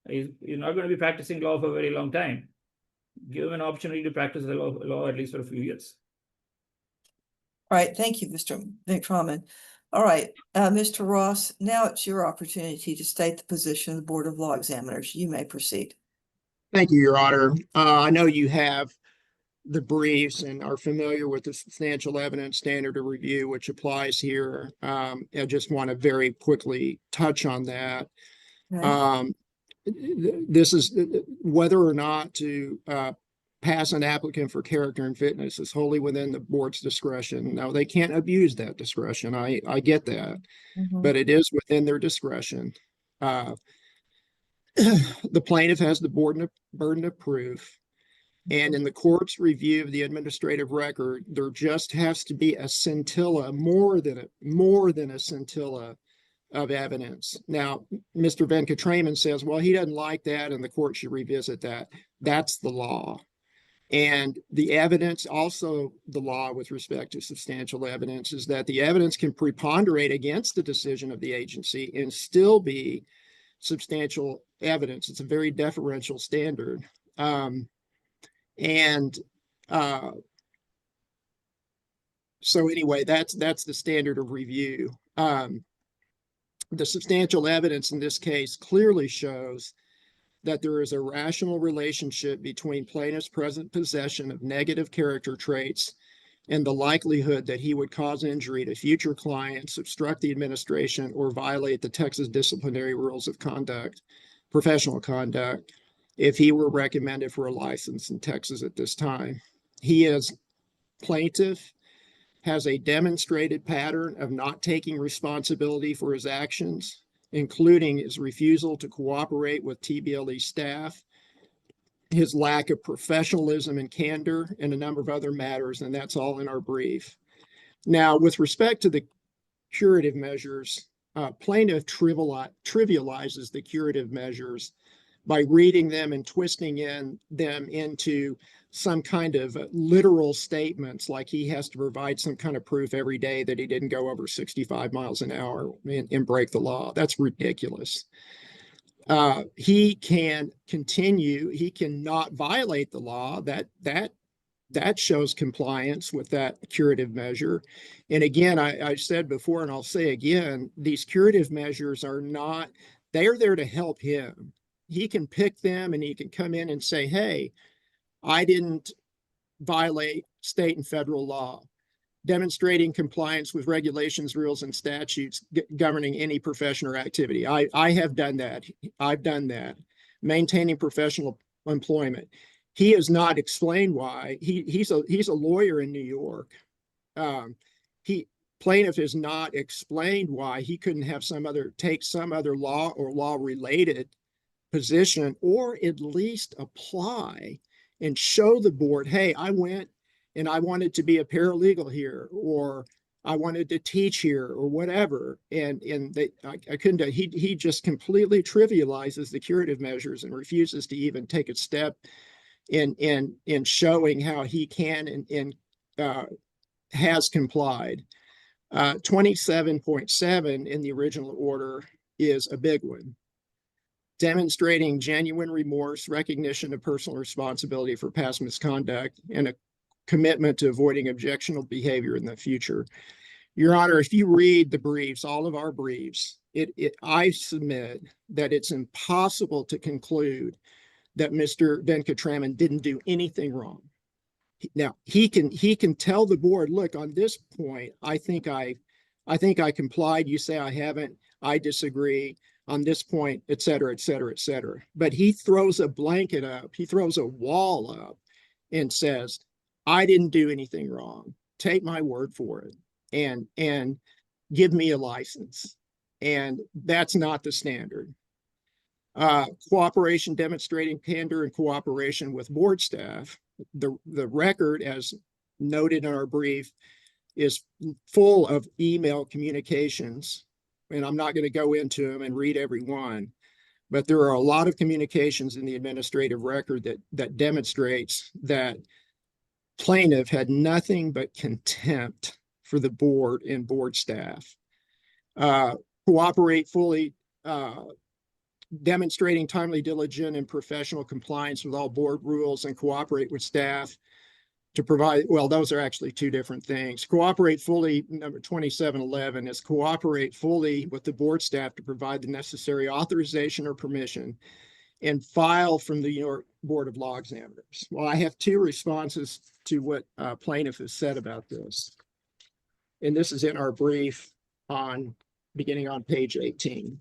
He's not going to be practicing law for a very long time. Give him an opportunity to practice the law at least for a few years. All right, thank you, Mr. Troman. All right, Mr. Ross, now it's your opportunity to state the position of the Board of Law Examiners. You may proceed. Thank you, Your Honor. I know you have the briefs and are familiar with the substantial evidence standard of review, which applies here. I just want to very quickly touch on that. Okay. This is whether or not to pass an applicant for character and fitness is wholly within the board's discretion. Now, they can't abuse that discretion. I get that, but it is within their discretion. The plaintiff has the burden of proof. And in the court's review of the administrative record, there just has to be a scintilla, more than a scintilla of evidence. Now, Mr. Venkatraman says, well, he doesn't like that and the court should revisit that. That's the law. And the evidence, also the law with respect to substantial evidence, is that the evidence can preponderate against the decision of the agency and still be substantial evidence. It's a very deferential standard. So anyway, that's the standard of review. The substantial evidence in this case clearly shows that there is a rational relationship between plaintiff's present possession of negative character traits and the likelihood that he would cause injury to future clients, obstruct the administration, or violate the Texas disciplinary rules of conduct, professional conduct, if he were recommended for a license in Texas at this time. Plaintiff has a demonstrated pattern of not taking responsibility for his actions, including his refusal to cooperate with TBLE staff, his lack of professionalism and candor, and a number of other matters, and that's all in our brief. Now, with respect to the curative measures, plaintiff trivializes the curative measures by reading them and twisting them into some kind of literal statements, like he has to provide some kind of proof every day that he didn't go over 65 miles an hour and break the law. That's ridiculous. He can continue, he cannot violate the law. That shows compliance with that curative measure. And again, I said before, and I'll say again, these curative measures are not, they're there to help him. He can pick them and he can come in and say, hey, I didn't violate state and federal law. Demonstrating compliance with regulations, rules, and statutes governing any profession or activity. I have done that. I've done that. Maintaining professional employment. He has not explained why. He's a lawyer in New York. Plaintiff has not explained why he couldn't have take some other law or law-related position, or at least apply and show the board, hey, I went and I wanted to be a paralegal here, or I wanted to teach here, or whatever. And I couldn't. He just completely trivializes the curative measures and refuses to even take a step in showing how he can and has complied. 27.7 in the original order is a big one. Demonstrating genuine remorse, recognition of personal responsibility for past misconduct, and a commitment to avoiding objectionable behavior in the future. Your Honor, if you read the briefs, all of our briefs, I submit that it's impossible to conclude that Mr. Venkatraman didn't do anything wrong. Now, he can tell the board, look, on this point, I think I complied. You say I haven't. I disagree on this point, et cetera, et cetera, et cetera. But he throws a blanket up, he throws a wall up and says, I didn't do anything wrong. Take my word for it and give me a license. And that's not the standard. Cooperation, demonstrating candor and cooperation with board staff. The record, as noted in our brief, is full of email communications. And I'm not going to go into them and read every one, but there are a lot of communications in the administrative record that demonstrates that plaintiff had nothing but contempt for the board and board staff. Cooperate fully demonstrating timely, diligent, and professional compliance with all board rules and cooperate with staff to provide, well, those are actually two different things. Cooperate fully, number 2711 is cooperate fully with the board staff to provide the necessary authorization or permission and file from the New York Board of Law Examiners. Well, I have two responses to what plaintiff has said about this. And this is in our brief beginning on page 18.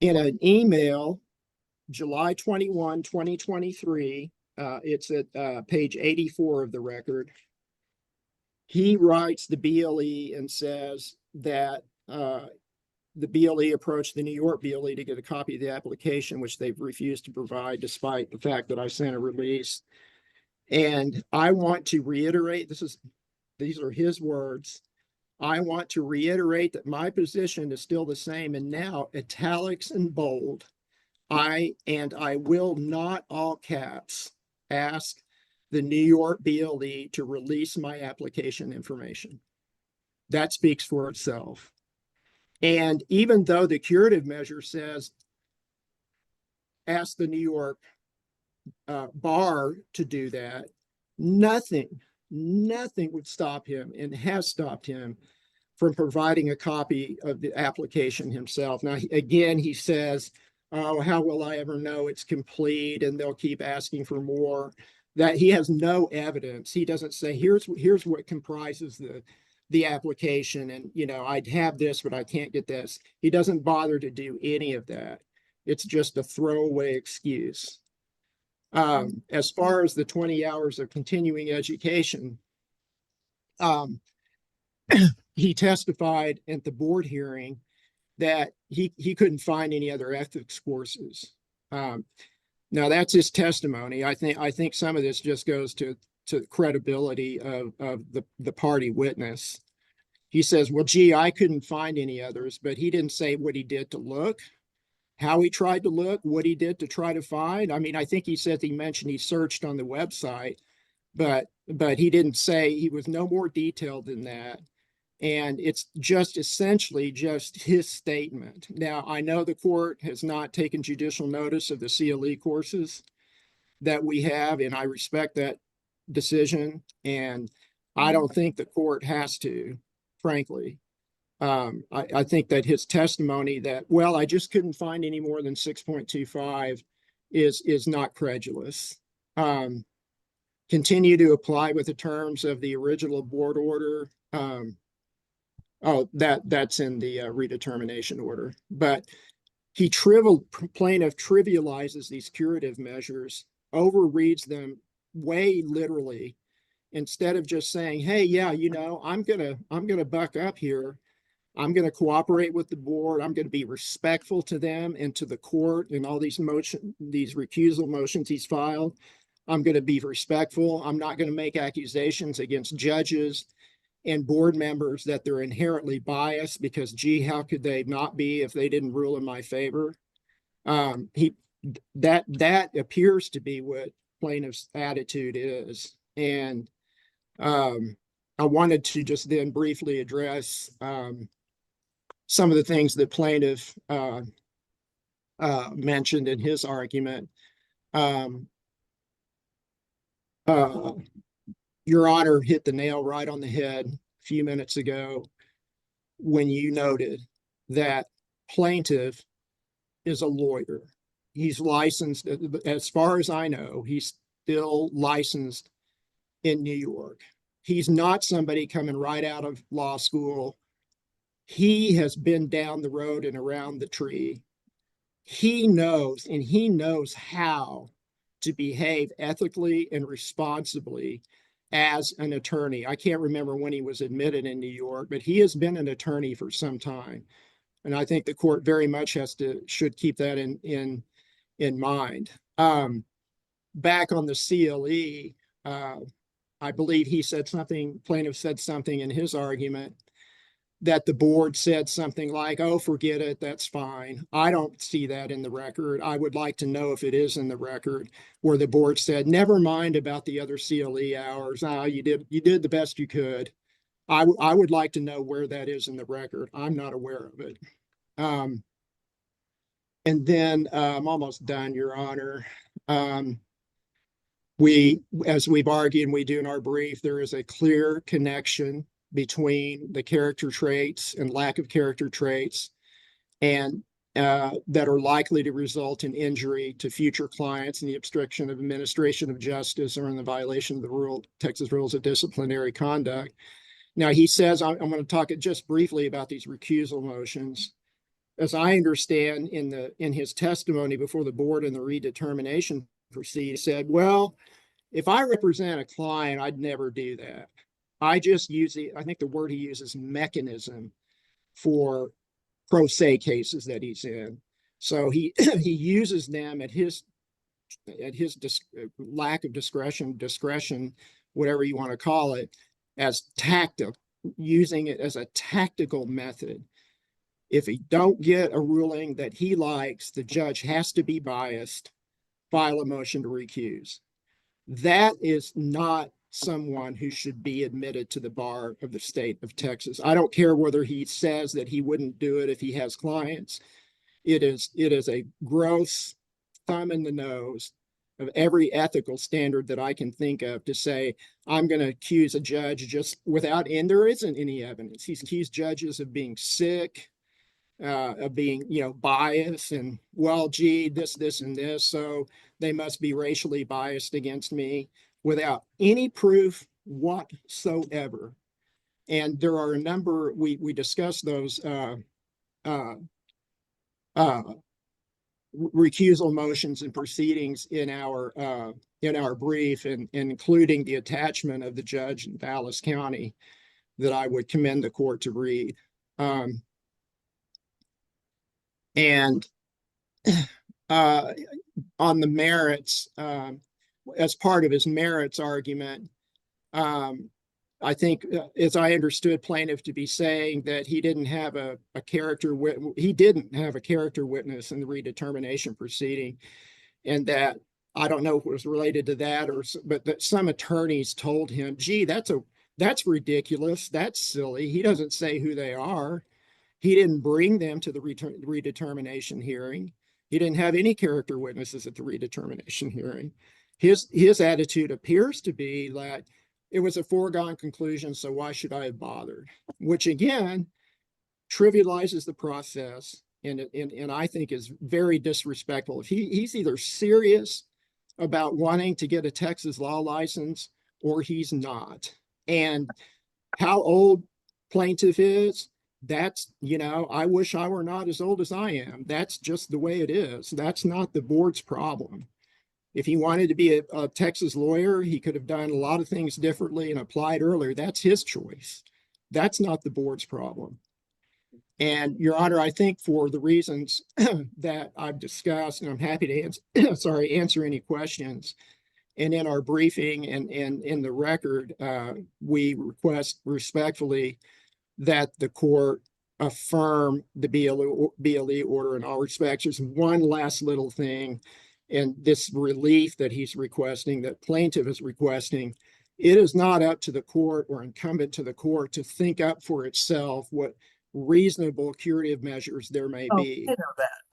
In an email, July 21, 2023, it's at page 84 of the record. He writes the BLE and says that the BLE approached the New York BLE to get a copy of the application, which they've refused to provide despite the fact that I sent a release. And I want to reiterate, these are his words. I want to reiterate that my position is still the same, and now italics and bold. I will not, all caps, ask the New York BLE to release my application information. That speaks for itself. And even though the curative measure says, ask the New York bar to do that, nothing would stop him and has stopped him from providing a copy of the application himself. Now, again, he says, oh, how will I ever know it's complete? And they'll keep asking for more. That he has no evidence. He doesn't say, here's what comprises the application. And, you know, I'd have this, but I can't get this. He doesn't bother to do any of that. It's just a throwaway excuse. As far as the 20 hours of continuing education, he testified at the board hearing that he couldn't find any other ethics courses. Now that's his testimony. I think some of this just goes to credibility of the party witness. He says, well, gee, I couldn't find any others, but he didn't say what he did to look, how he tried to look, what he did to try to find. I mean, I think he said he mentioned he searched on the website, but he didn't say, he was no more detailed than that. And it's just essentially just his statement. Now, I know the court has not taken judicial notice of the CLE courses that we have, and I respect that decision. And I don't think the court has to, frankly. I think that his testimony that, well, I just couldn't find any more than 6.25 is not credulous. Continue to apply with the terms of the original board order. Oh, that's in the redetermination order. But plaintiff trivializes these curative measures, overreads them way literally, instead of just saying, hey, yeah, you know, I'm gonna buck up here. I'm gonna cooperate with the board. I'm gonna be respectful to them and to the court and all these recusal motions he's filed. I'm gonna be respectful. I'm not gonna make accusations against judges and board members that they're inherently biased because, gee, how could they not be if they didn't rule in my favor? That appears to be what plaintiff's attitude is. And I wanted to just then briefly address some of the things that plaintiff mentioned in his argument. Your Honor hit the nail right on the head a few minutes ago when you noted that plaintiff is a lawyer. He's licensed, as far as I know, he's still licensed in New York. He's not somebody coming right out of law school. He has been down the road and around the tree. He knows, and he knows how to behave ethically and responsibly as an attorney. I can't remember when he was admitted in New York, but he has been an attorney for some time. And I think the court very much should keep that in mind. Back on the CLE, I believe plaintiff said something in his argument that the board said something like, oh, forget it, that's fine. I don't see that in the record. I would like to know if it is in the record where the board said, never mind about the other CLE hours. You did the best you could. I would like to know where that is in the record. I'm not aware of it. And then I'm almost done, Your Honor. As we've argued and we do in our brief, there is a clear connection between the character traits and lack of character traits and that are likely to result in injury to future clients in the obstruction of administration of justice or in the violation of the Texas rules of disciplinary conduct. Now, he says, I'm going to talk just briefly about these recusal motions. As I understand in his testimony before the board in the redetermination proceeding, he said, well, if I represent a client, I'd never do that. I just use I think the word he uses, mechanism, for pro se cases that he's in. So he uses them at his lack of discretion, whatever you want to call it, as using it as a tactical method. If he don't get a ruling that he likes, the judge has to be biased, file a motion to recuse. That is not someone who should be admitted to the bar of the state of Texas. I don't care whether he says that he wouldn't do it if he has clients. It is a gross thumb in the nose of every ethical standard that I can think of to say, I'm going to accuse a judge just without, and there isn't any evidence. He's accused judges of being sick, of being, biased, and well, gee, this, and this, so they must be racially biased against me, without any proof whatsoever. And there are a number, we discussed those recusal motions and proceedings in our brief, and including the attachment of the judge in Dallas County that I would commend the court to read. And on the merits, as part of his merits argument, I think, as I understood plaintiff to be saying, that he didn't have a character witness in the redetermination proceeding, and that, I don't know if it was related to that, but that some attorneys told him, gee, that's ridiculous, that's silly. He doesn't say who they are. He didn't bring them to the redetermination hearing. He didn't have any character witnesses at the redetermination hearing. His attitude appears to be that it was a foregone conclusion, so why should I have bothered? Which again trivializes the process, and I think is very disrespectful. If he's either serious about wanting to get a Texas law license or he's not. And how old plaintiff is, that's, I wish I were not as old as I am. That's just the way it is. That's not the board's problem. If he wanted to be a Texas lawyer, he could have done a lot of things differently and applied earlier. That's his choice. That's not the board's problem. And Your Honor, I think for the reasons that I've discussed, and I'm happy to answer any questions. And in our briefing and in the record, we request respectfully that the court affirm the BLE order in all respects. There's one last little thing, and this relief that he's requesting, that plaintiff is requesting, it is not up to the court or incumbent to the court to think up for itself what reasonable curative measures there may be.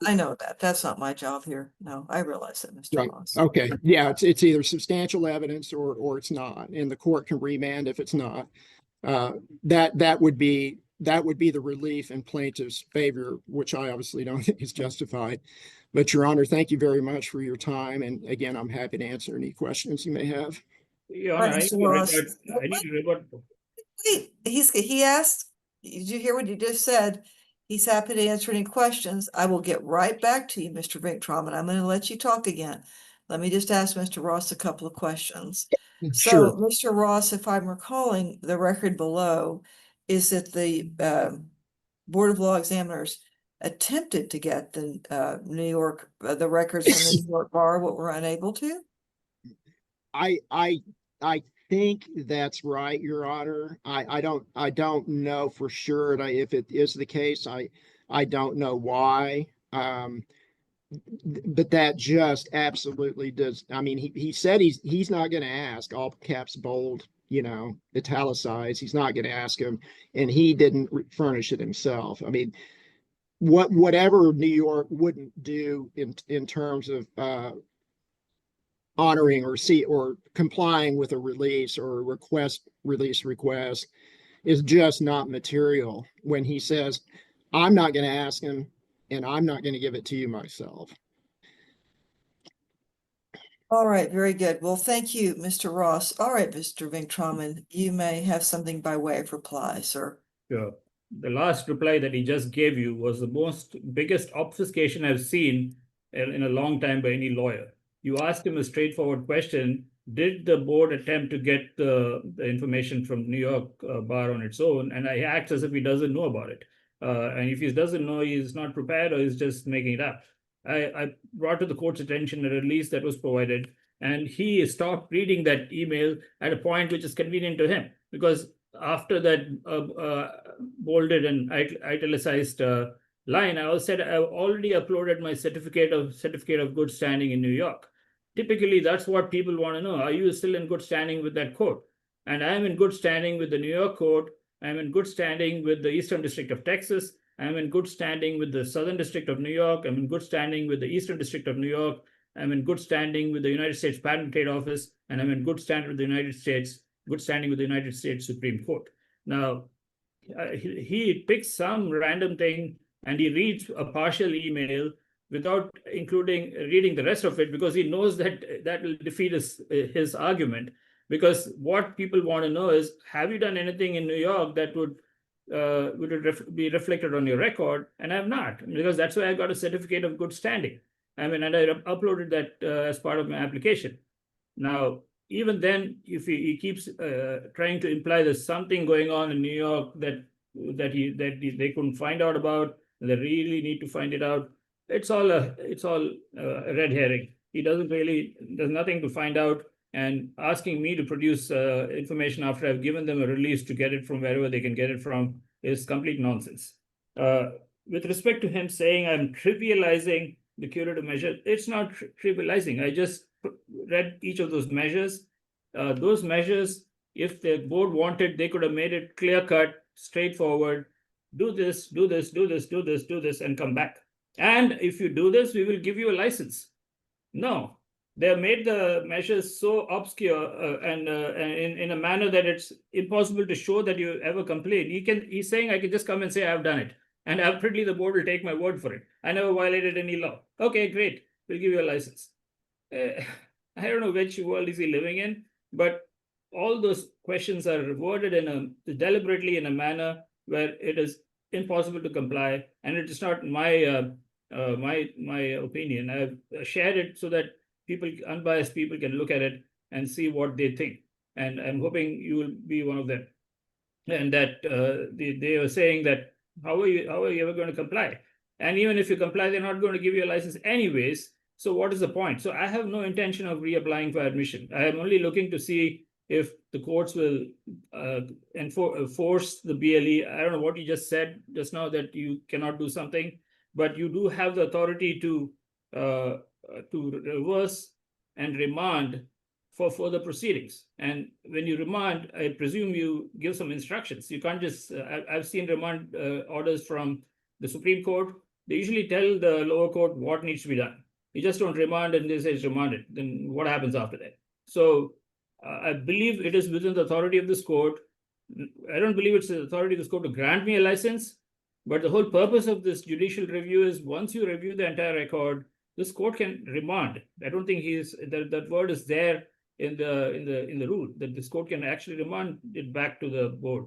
I know that. That's not my job here. No, I realize that, Mr. Right. Ross. Okay. Yeah, it's either substantial evidence or it's not, and the court can remand if it's not. That would be the relief in plaintiff's favor, which I obviously don't think is justified. But Your Honor, thank you very much for your time. And again, I'm happy to answer any questions you may have. Your Honor, I need to rebut. Wait, he asked, did you hear what you just said? He's happy to answer any questions. I will get right back to you, Mr. Troman. I'm going to let you talk again. Let me just ask Mr. Ross a couple of questions. Sure. So, Mr. Ross, if I'm recalling the record below, is that the Board of Law Examiners attempted to get the New York, the records from the New York bar, but were unable to? I think that's right, Your Honor. I don't know for sure. And if it is the case, I don't know why. But that just absolutely does. I mean, he said he's not going to ask, all caps bold, italicized. He's not going to ask him, and he didn't furnish it himself. I mean, whatever New York wouldn't do in terms of honoring or complying with a release or a release request is just not material when he says, I'm not going to ask him and I'm not going to give it to you myself. All right, very good. Well, thank you, Mr. Ross. All right, Mr. Vintraman, you may have something by way of reply, sir. Sure. The last reply that he just gave you was the biggest obfuscation I've seen in a long time by any lawyer. You asked him a straightforward question. Did the board attempt to get the information from New York bar on its own? And he acts as if he doesn't know about it. And if he doesn't know, he's not prepared or he's just making it up. I brought to the court's attention a release that was provided, and he stopped reading that email at a point which is convenient to him, because after that bolded and italicized line, I also said I've already uploaded my certificate of good standing in New York. Typically, that's what people want to know. Are you still in good standing with that court? And I'm in good standing with the New York court. I'm in good standing with the Eastern District of Texas. I'm in good standing with the Southern District of New York. I'm in good standing with the Eastern District of New York. I'm in good standing with the United States Patent and Trade Office, and I'm in good standing with the United States Supreme Court. Now, he picks some random thing and he reads a partial email without reading the rest of it, because he knows that that will defeat his argument. Because what people want to know is, have you done anything in New York that would be reflected on your record? And I have not, because that's why I got a certificate of good standing. I mean, and I uploaded that as part of my application. Now, even then, if he keeps trying to imply there's something going on in New York that they couldn't find out about, they really need to find it out, it's all a red herring. There's nothing to find out, and asking me to produce information after I've given them a release to get it from wherever they can get it from is complete nonsense. With respect to him saying I'm trivializing the curative measure, it's not trivializing. I just read each of those measures. Those measures, if the board wanted, they could have made it clear-cut, straightforward. Do this, do this, do this, do this, do this, and come back. And if you do this, we will give you a license. No, they have made the measures so obscure and in a manner that it's impossible to show that you ever complained. He's saying I can just come and say I've done it, and apparently the board will take my word for it. I never violated any law. Okay, great. We'll give you a license. I don't know which world is he living in, but all those questions are worded deliberately in a manner where it is impossible to comply, and it is not my my opinion. I've shared it so that unbiased people can look at it and see what they think, and I'm hoping you will be one of them. And that they were saying that how are you ever going to comply? And even if you comply, they're not going to give you a license anyways. So what is the point? So I have no intention of reapplying for admission. I am only looking to see if the courts will enforce the BLE. I don't know what you just said just now, that you cannot do something, but you do have the authority to reverse and remand for further proceedings. And when you remand, I presume you give some instructions. You can't just, I've seen remand orders from the Supreme Court. They usually tell the lower court what needs to be done. You just don't remand and they say it's remanded. Then what happens after that? So I believe it is within the authority of this court. I don't believe it's the authority of this court to grant me a license, but the whole purpose of this judicial review is once you review the entire record, this court can remand. I don't think that word is there in the rule, that this court can actually remand it back to the board.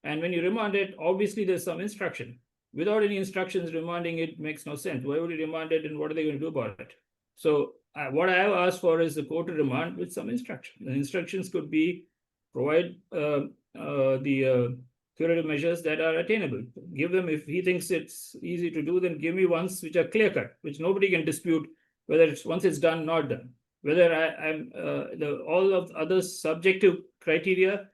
And when you remand it, obviously there's some instruction. Without any instructions, remanding it makes no sense. Why would you remand it, and what are they going to do about it? So what I have asked for is the court to remand with some instruction. The instructions could be provide the curative measures that are attainable. Give them, if he thinks it's easy to do, then give me ones which are clear-cut, which nobody can dispute, whether it's once it's done, not done. Whether all of the other subjective criteria,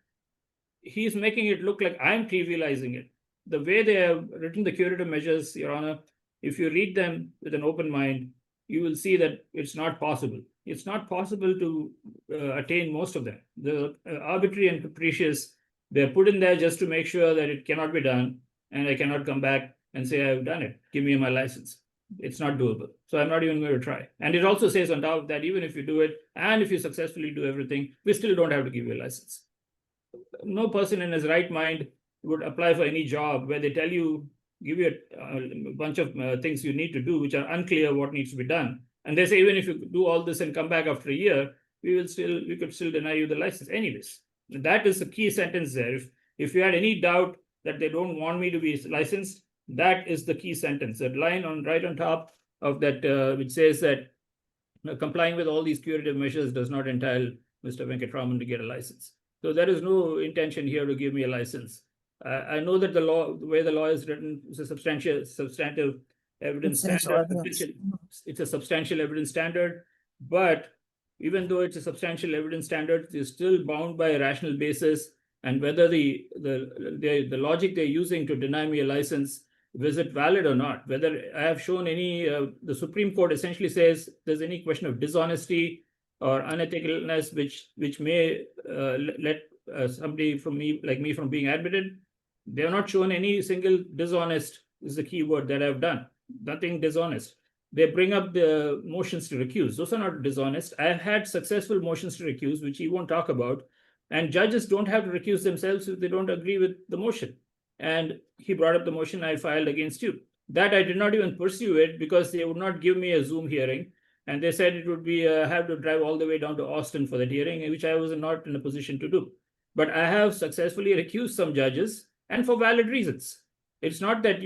he's making it look like I'm trivializing it. The way they have written the curative measures, Your Honor, if you read them with an open mind, you will see that it's not possible. It's not possible to attain most of them. The arbitrary and capricious, they're put in there just to make sure that it cannot be done and I cannot come back and say, I've done it, give me my license. It's not doable. So I'm not even going to try. And it also says on top of that, even if you do it, and if you successfully do everything, we still don't have to give you a license. No person in his right mind would apply for any job where they tell you, give you a bunch of things you need to do, which are unclear what needs to be done. And they say, even if you do all this and come back after a year, we could still deny you the license anyways. That is the key sentence there. If you had any doubt that they don't want me to be licensed, that is the key sentence. That line right on top of that, which says that complying with all these curative measures does not entitle Mr. Venkatraman to get a license. So there is no intention here to give me a license. I know that the way the law is written is a substantive evidence standard. It's a substantial evidence standard, but even though it's a substantial evidence standard, it's still bound by a rational basis. And whether the logic they're using to deny me a license, is it valid or not? Whether I have shown any, the Supreme Court essentially says there's any question of dishonesty or unethicalness, which may let somebody like me from being admitted. They have not shown any single dishonest is the key word that I've done. Nothing dishonest. They bring up the motions to recuse. Those are not dishonest. I've had successful motions to recuse, which he won't talk about. And judges don't have to recuse themselves if they don't agree with the motion. And he brought up the motion I filed against you. That I did not even pursue it because they would not give me a Zoom hearing. And they said it would be have to drive all the way down to Austin for that hearing, which I was not in a position to do. But I have successfully recused some judges, and for valid reasons. It's not that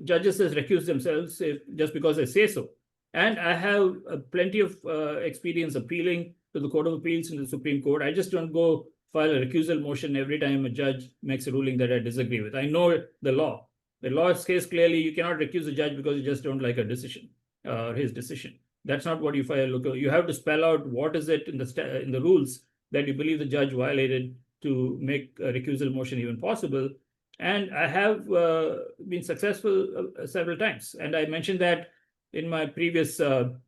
judges just recuse themselves just because I say so. And I have plenty of experience appealing to the Court of Appeals and the Supreme Court. I just don't go file a recusal motion every time a judge makes a ruling that I disagree with. I know the law. The law says clearly you cannot recuse a judge because you just don't like a decision or his decision. That's not what you file. You have to spell out what is it in the rules that you believe the judge violated to make a recusal motion even possible. And I have been successful several times. And I mentioned that in my previous the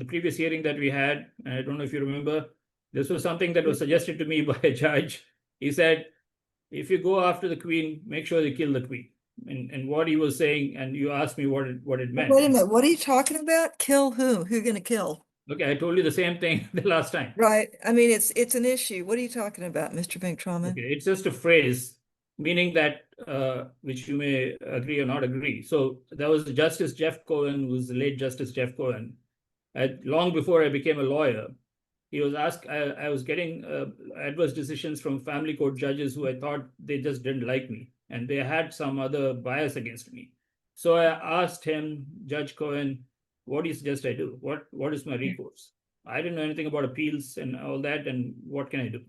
previous hearing that we had. And I don't know if you remember, this was something that was suggested to me by a judge. He said, if you go after the queen, make sure you kill the queen. And what he was saying, and you asked me what it meant. Wait a minute, what are you talking about? Kill who? Who are you going to kill? Okay, I told you the same thing the last time. Right. I mean, it's an issue. What are you talking about, Mr. Venkatraman? Okay, it's just a phrase, meaning that which you may agree or not agree. So there was Justice Jeff Cohen, who was the late Justice Jeff Cohen. Long before I became a lawyer, he was asked, I was getting adverse decisions from family court judges who I thought they just didn't like me and they had some other bias against me. So I asked him, Judge Cohen, what do you suggest I do? What is my recourse? I didn't know anything about appeals and all that, and what can I do?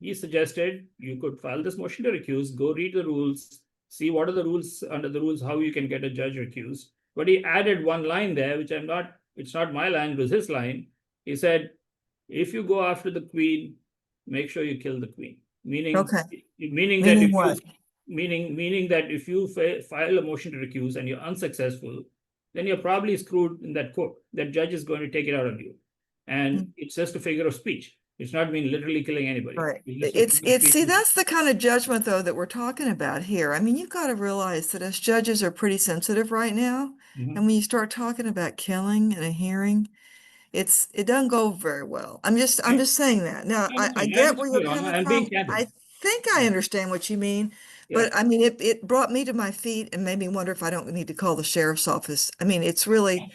He suggested you could file this motion to recuse, go read the rules, see what are the rules, under the rules, how you can get a judge recused. But he added one line there, which it's not my line, it was his line. He said, if you go after the queen, make sure you kill the queen. Meaning that if you file a motion to recuse and you're unsuccessful, then you're probably screwed in that court. That judge is going to take it out on you. And it's just a figure of speech. It's not mean literally killing anybody. Right. See, that's the kind of judgment though that we're talking about here. I mean, you've got to realize that us judges are pretty sensitive right now. And when you start talking about killing in a hearing, it doesn't go very well. I'm just saying that. Now, I get where you're coming from. I think I understand what you mean. But I mean, it brought me to my feet and made me wonder if I don't need to call the sheriff's office. I mean, it's really,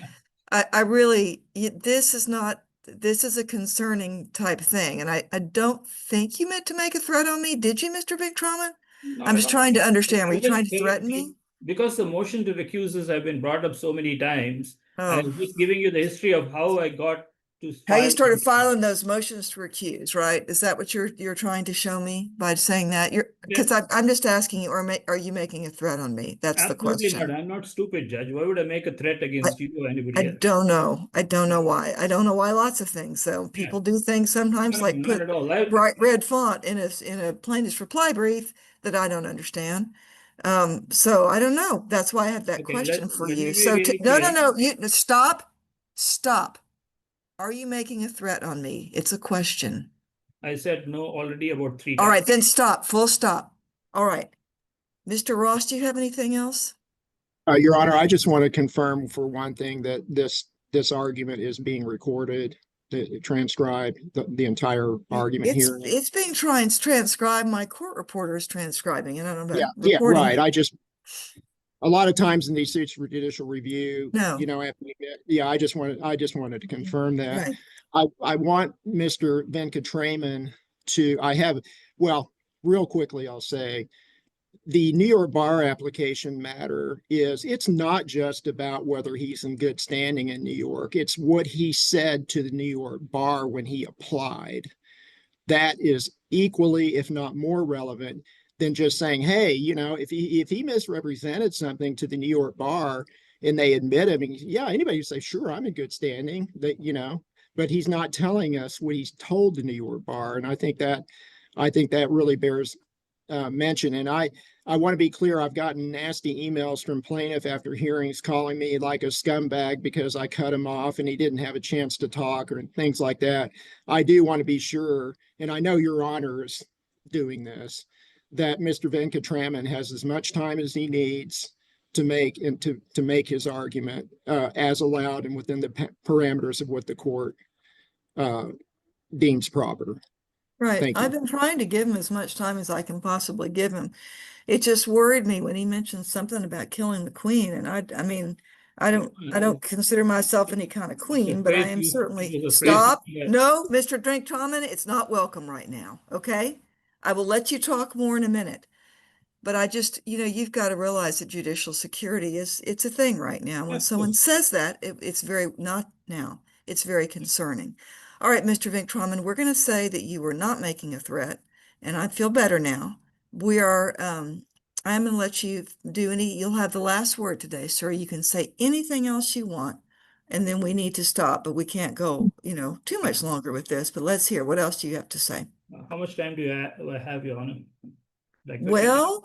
this is a concerning type thing. And I don't think you meant to make a threat on me. Did you, Mr. Venkatraman? I'm just trying to understand. Were you trying to threaten me? Because the motion to recuse have been brought up so many times. I'm just giving you the history of how I got to how you started filing those motions to recuse, right? Is that what you're trying to show me by saying that? Because I'm just asking you, are you making a threat on me? That's the question. Not. I'm not stupid, Judge. Why would I make a threat against you or anybody else? I don't know. I don't know why. I don't know why lots of things. So people do things sometimes, like put bright red font in a plaintiff's reply brief that I don't understand. So I don't know. That's why I have that question for you. So no, you stop. Are you making a threat on me? It's a question. I said no already about 3 times. All right, then stop. Full stop. All right. Mr. Ross, do you have anything else? Your Honor, I just want to confirm for one thing that this argument is being recorded, transcribed, the entire argument here. It's being transcribed. My court reporter is transcribing, and I don't know about Yeah, recording. right. A lot of times in these suits for judicial review, No. I just wanted to confirm that. Right. I want Mr. Venkatraman real quickly, I'll say, the New York bar application matter it's not just about whether he's in good standing in New York. It's what he said to the New York bar when he applied. That is equally, if not more relevant than just saying, hey, if he misrepresented something to the New York bar and they admit it, I mean, yeah, anybody would say, sure, I'm in good standing, but he's not telling us what he's told the New York bar. And I think that really bears mention. And I want to be clear, I've gotten nasty emails from plaintiff after hearings calling me like a scumbag because I cut him off and he didn't have a chance to talk or things like that. I do want to be sure, and I know Your Honor is doing this, that Mr. Venkatraman has as much time as he needs to make his argument as allowed and within the parameters of what the court deems proper. Right. Thank you. I've been trying to give him as much time as I can possibly give him. It just worried me when he mentioned something about killing the queen. And I mean, I don't consider myself any kind of queen, but I am certainly. Stop. No, Mr. Troman, it's not welcome right now. Okay. I will let you talk more in a minute. But I just, you've got to realize that judicial security it's a thing right now. When someone says that, it's not now. It's very concerning. All right, Mr. Venkatraman, we're going to say that you were not making a threat, and I feel better now. I'm going to let you you'll have the last word today, sir. You can say anything else you want, and then we need to stop, but we can't go, too much longer with this, but let's hear, what else do you have to say? How much time do you have, Your Honor? Like well,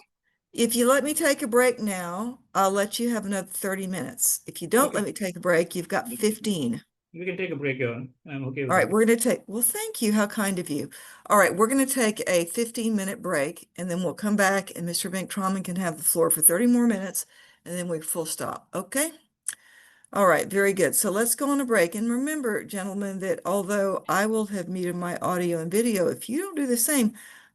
if you let me take a break now, I'll let you have another 30 minutes. If you don't let me take a break, you've got 15. We can take a break, Your Honor. I'm okay with All right, that. we're going to well, thank you. How kind of you. All right, we're going to take a 15-minute break, and then we'll come back, and Mr. Venkatraman can have the floor for 30 more minutes, and then we full stop. Okay? All right, very good. So let's go on a break. And remember, gentlemen, that although I will have muted my audio and video, if you don't do the same,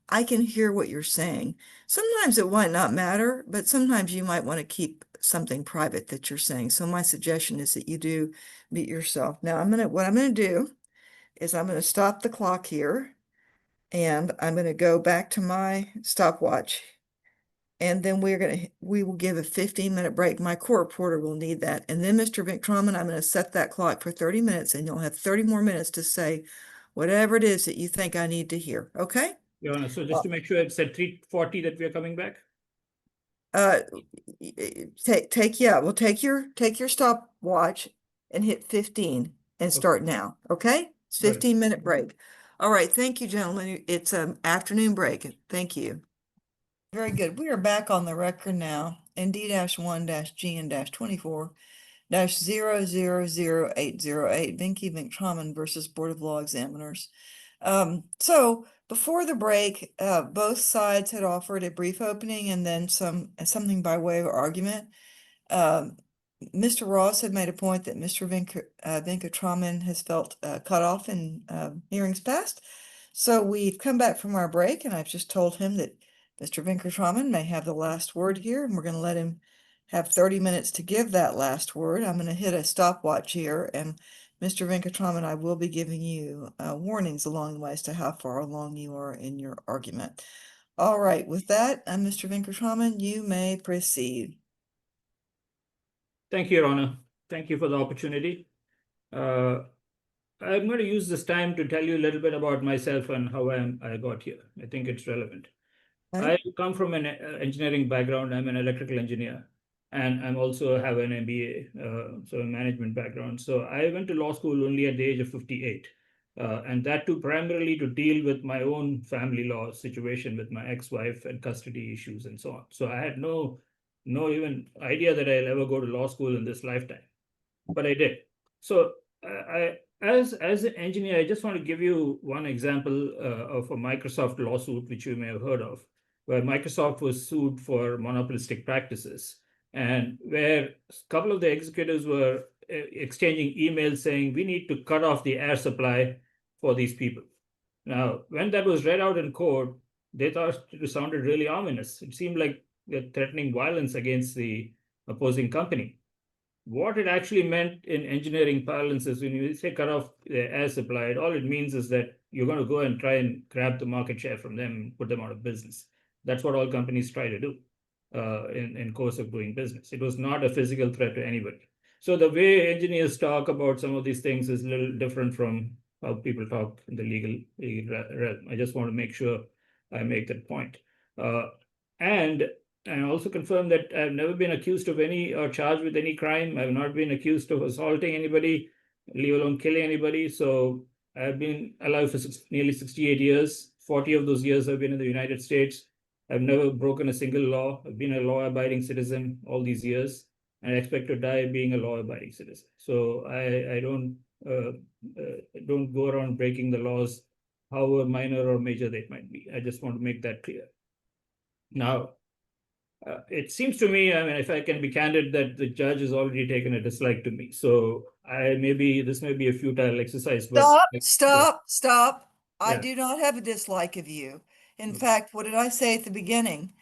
I can hear what you're saying. Sometimes it might not matter, but sometimes you might want to keep something private that you're saying. So my suggestion is that you do mute yourself. Now, what I'm going to do is I'm going to stop the clock here, and I'm going to go back to my stopwatch. And then we will give a 15-minute break. My court reporter will need that. And then, Mr. Venkatraman, I'm going to set that clock for 30 minutes, and you'll have 30 more minutes to say whatever it is that you think I need to hear. Okay? Your Honor, so just to make sure, it's at 3:40 that we are coming back? We'll take your stopwatch and hit 15 and start now. Okay? It's 15-minute break. All right. Thank you, gentlemen. It's an afternoon break. Thank you. Very good. We are back on the record now. ND-1-GN-24-0000808, Vinky Venkatraman versus Board of Law Examiners. So before the break, both sides had offered a brief opening and then something by way of argument. Mr. Ross had made a point that Mr. Venkatraman has felt cut off in hearings past. So we've come back from our break, and I've just told him that Mr. Venkatraman may have the last word here, and we're going to let him have 30 minutes to give that last word. I'm going to hit a stopwatch here, and Mr. Venkatraman, I will be giving you warnings along the way as to how far along you are in your argument. All right, with that, Mr. Venkatraman, you may proceed. Thank you, Your Honor. Thank you for the opportunity. I'm going to use this time to tell you a little bit about myself and how I got here. I think it's relevant. Okay. I come from an engineering background. I'm an electrical engineer, and I also have an MBA, so a management background. So I went to law school only at the age of 58, and that too primarily to deal with my own family law situation with my ex-wife and custody issues and so on. So I had no even idea that I'll ever go to law school in this lifetime, but I did. So as an engineer, I just want to give you one example of a Microsoft lawsuit, which you may have heard of, where Microsoft was sued for monopolistic practices. and where a couple of the executives were exchanging emails saying we need to cut off the air supply for these people. Now, when that was read out in court, they thought it sounded really ominous. It seemed like they're threatening violence against the opposing company. What it actually meant in engineering parlance is when you say cut off the air supply, all it means is that you're going to go and try and grab the market share from them and put them out of business. That's what all companies try to do in course of doing business. It was not a physical threat to anybody. So the way engineers talk about some of these things is a little different from how people talk in the legal realm. I just want to make sure I make that point. And I also confirm that I've never been accused of any or charged with any crime. I've not been accused of assaulting anybody, leave alone killing anybody. So I've been alive for nearly 68 years. 40 of those years I've been in the United States. I've never broken a single law. I've been a law-abiding citizen all these years, and I expect to die being a law-abiding citizen. So I don't go around breaking the laws, however minor or major they might be. I just want to make that clear. Now, it seems to me, I mean, if I can be candid, that the judge has already taken a dislike to me. So this may be a futile exercise. But Stop. I Yeah. do not have a dislike of you. In Okay. fact, what did I say at the beginning?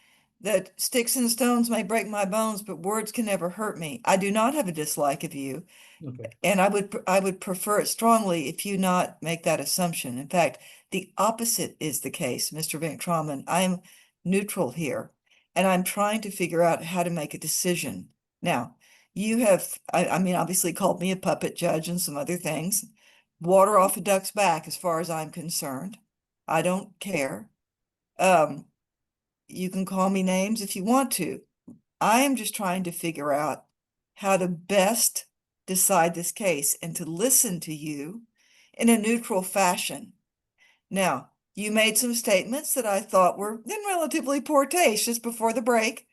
That sticks and stones may break my bones, but words can never hurt me. I do not have a dislike of you. Okay. And I would prefer it strongly if you not make that assumption. In fact, the opposite is the case, Mr. Van Troman. I'm neutral here, and I'm trying to figure out how to make a decision. Now, you have, I mean, obviously called me a puppet judge and some other things. Water off a duck's back, as far as I'm concerned. I don't care. You can call me names if you want to. I am just trying to figure out how to best decide this case and to listen to you in a neutral fashion. Now, you made some statements that I thought were in relatively poor taste just before the break.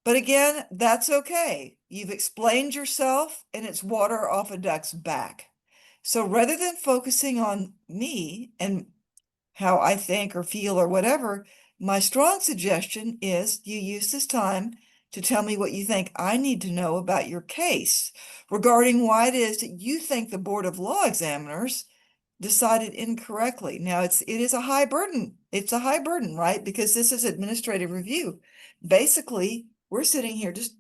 But again, that's okay. You've explained yourself, and it's water off a duck's back. So rather than focusing on me and how I think or feel or whatever, my strong suggestion is you use this time to tell me what you think I need to know about your case regarding why it is that you think the Board of Law Examiners decided incorrectly. Now, it is a high burden. It's a high burden, right? Because this is administrative review. Basically, we're sitting here just,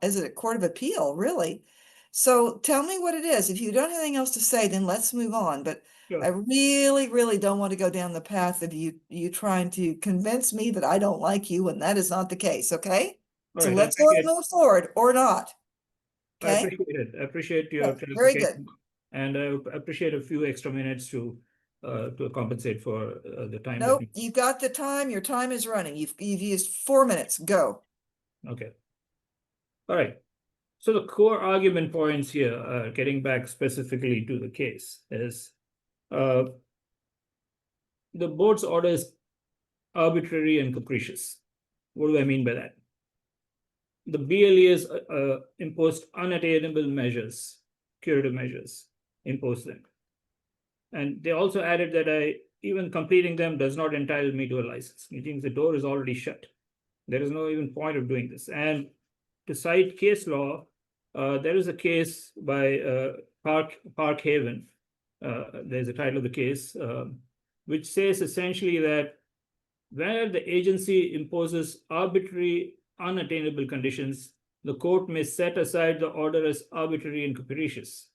as a court of appeal, really. So tell me what it is. If you don't have anything else to say, then let's move on. But Sure. I really, really don't want to go down the path of you trying to convince me that I don't like you, and that is not the case, okay? All So right. let's go and move forward or not. I Okay? appreciate it. I appreciate your Okay, very clarification. And I appreciate a few extra minutes to compensate for the time. that Nope, we- you've got the time. Your time is running. You've used 4 minutes. Go. Okay. All right. So the core argument points here, getting back specifically to the case, is the board's order is arbitrary and capricious. What do I mean by that? The BLEs imposed unattainable measures, curative measures, imposed them. And they also added that even completing them does not entitle me to a license, meaning the door is already shut. There is no even point of doing this. And to cite case law, there is a case by Park Haven. There's a title of the case, which says essentially that where the agency imposes arbitrary, unattainable conditions, the court may set aside the order as arbitrary and capricious.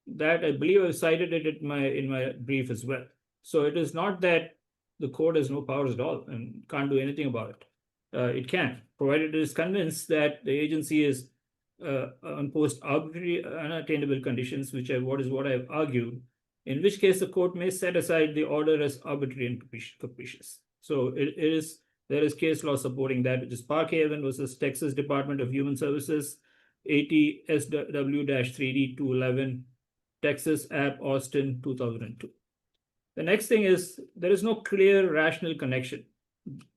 That I believe I've cited it in my brief as well. So it is not that the court has no powers at all and can't do anything about it. It can, provided it is convinced that the agency is imposed arbitrary, unattainable conditions, what I've argued, in which case the court may set aside the order as arbitrary and capricious. So there is case law supporting that, which is Park Haven versus Texas Department of Human Services, 80 SW-3D211, Texas App Austin 2002. The next thing is there is no clear rational connection,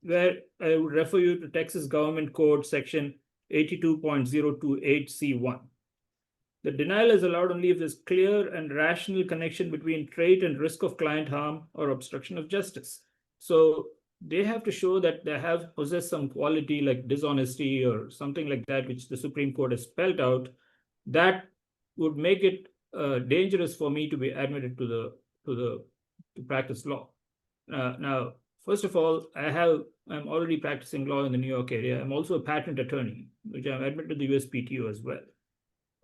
where I would refer you to Texas Government Code section 82.028C1. The denial is allowed only if there's clear and rational connection between trait and risk of client harm or obstruction of justice. So they have to show that they have possessed some quality like dishonesty or something like that, which the Supreme Court has spelled out, that would make it dangerous for me to be admitted to practice law. Now, first of all, I'm already practicing law in the New York area. I'm also a patent attorney, which I'm admitted to the USPTO as well.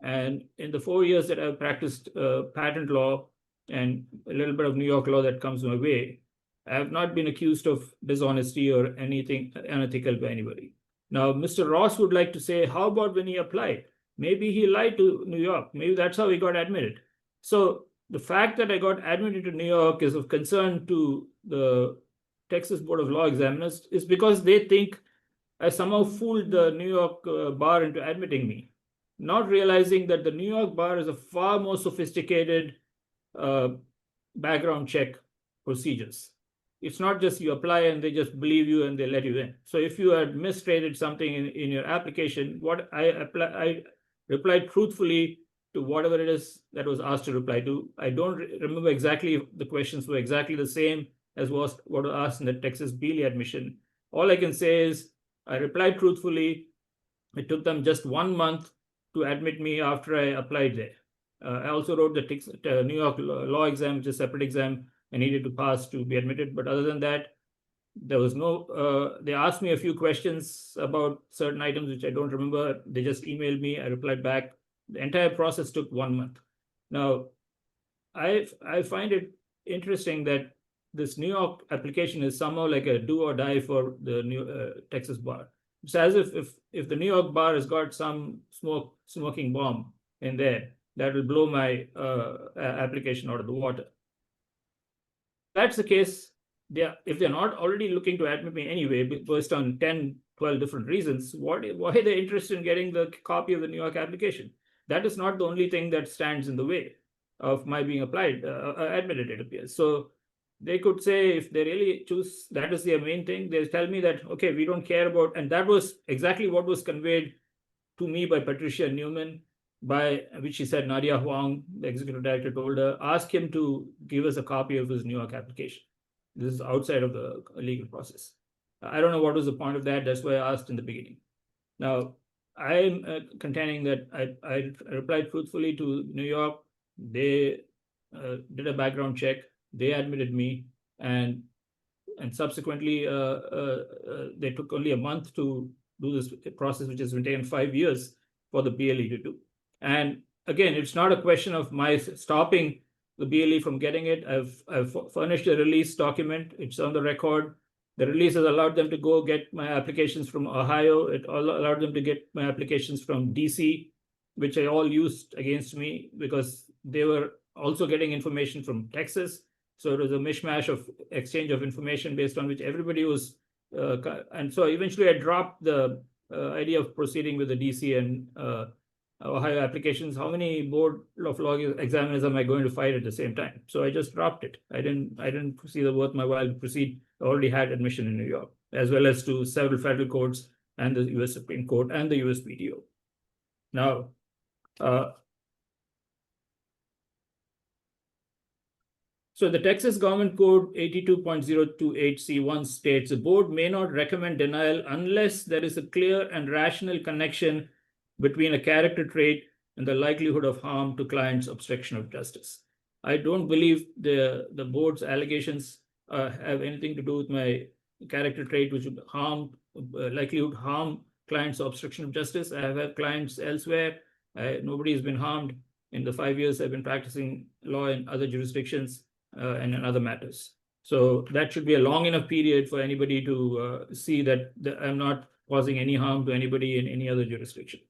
And in the 4 years that I've practiced patent law and a little bit of New York law that comes my way, I have not been accused of dishonesty or anything unethical by anybody. Now, Mr. Ross would like to say, how about when he applied? Maybe he lied to New York. Maybe that's how he got admitted. So the fact that I got admitted to New York is of concern to the Texas Board of Law Examiners is because they think I somehow fooled the New York bar into admitting me, not realizing that the New York bar is a far more sophisticated background check procedures. It's not just you apply and they just believe you and they let you in. So if you had misstated something in your application, what I replied truthfully to whatever it is that was asked to reply to. I don't remember exactly if the questions were exactly the same as what was asked in the Texas Bealey admission. All I can say is I replied truthfully. It took them just 1 month to admit me after I applied there. I also wrote the New York law exam, which is a separate exam I needed to pass to be admitted. But other than that, there was no, they asked me a few questions about certain items, which I don't remember. They just emailed me, I replied back. The entire process took 1 month. Now, I find it interesting that this New York application is somehow like a do or die for the Texas bar. It's as if the New York bar has got some smoking bomb in there that will blow my application out of the water. If that's the case, if they're not already looking to admit me anyway, based on 10, 12 different reasons, why are they interested in getting the copy of the New York application? That is not the only thing that stands in the way of my being admitted, it appears. So they could say, if they really choose that is their main thing, they'll tell me that, okay, we don't care about, and that was exactly what was conveyed to me by Patricia Newman, by which she said Nadia Huang, the executive director, told her, ask him to give us a copy of his New York application. This is outside of the legal process. I don't know what was the point of that. That's why I asked in the beginning. Now, I'm contending that I replied truthfully to New York. They did a background check. They admitted me, and subsequently they took only a month to do this process, which has been taken 5 years for the BLE to do. And again, it's not a question of my stopping the BLE from getting it. I've furnished a release document. It's on the record. The release has allowed them to go get my applications from Ohio. It allowed them to get my applications from DC, which I all used against me because they were also getting information from Texas. So it was a mishmash of exchange of information based on which everybody was. And so eventually I dropped the idea of proceeding with the DC and Ohio applications. How many board of law examiners am I going to fight at the same time? So I just dropped it. I didn't see the worth my while to proceed. I already had admission in New York, as well as to several federal courts and the US Supreme Court and the USPTO. Now, so the Texas Government Code 82.028C1 states the board may not recommend denial unless there is a clear and rational connection between a character trait and the likelihood of harm to client's obstruction of justice. I don't believe the board's allegations have anything to do with my character trait, which would likely would harm clients' obstruction of justice. I have had clients elsewhere. Nobody has been harmed in the 5 years I've been practicing law in other jurisdictions and in other matters. So that should be a long enough period for anybody to see that I'm not causing any harm to anybody in any other jurisdiction.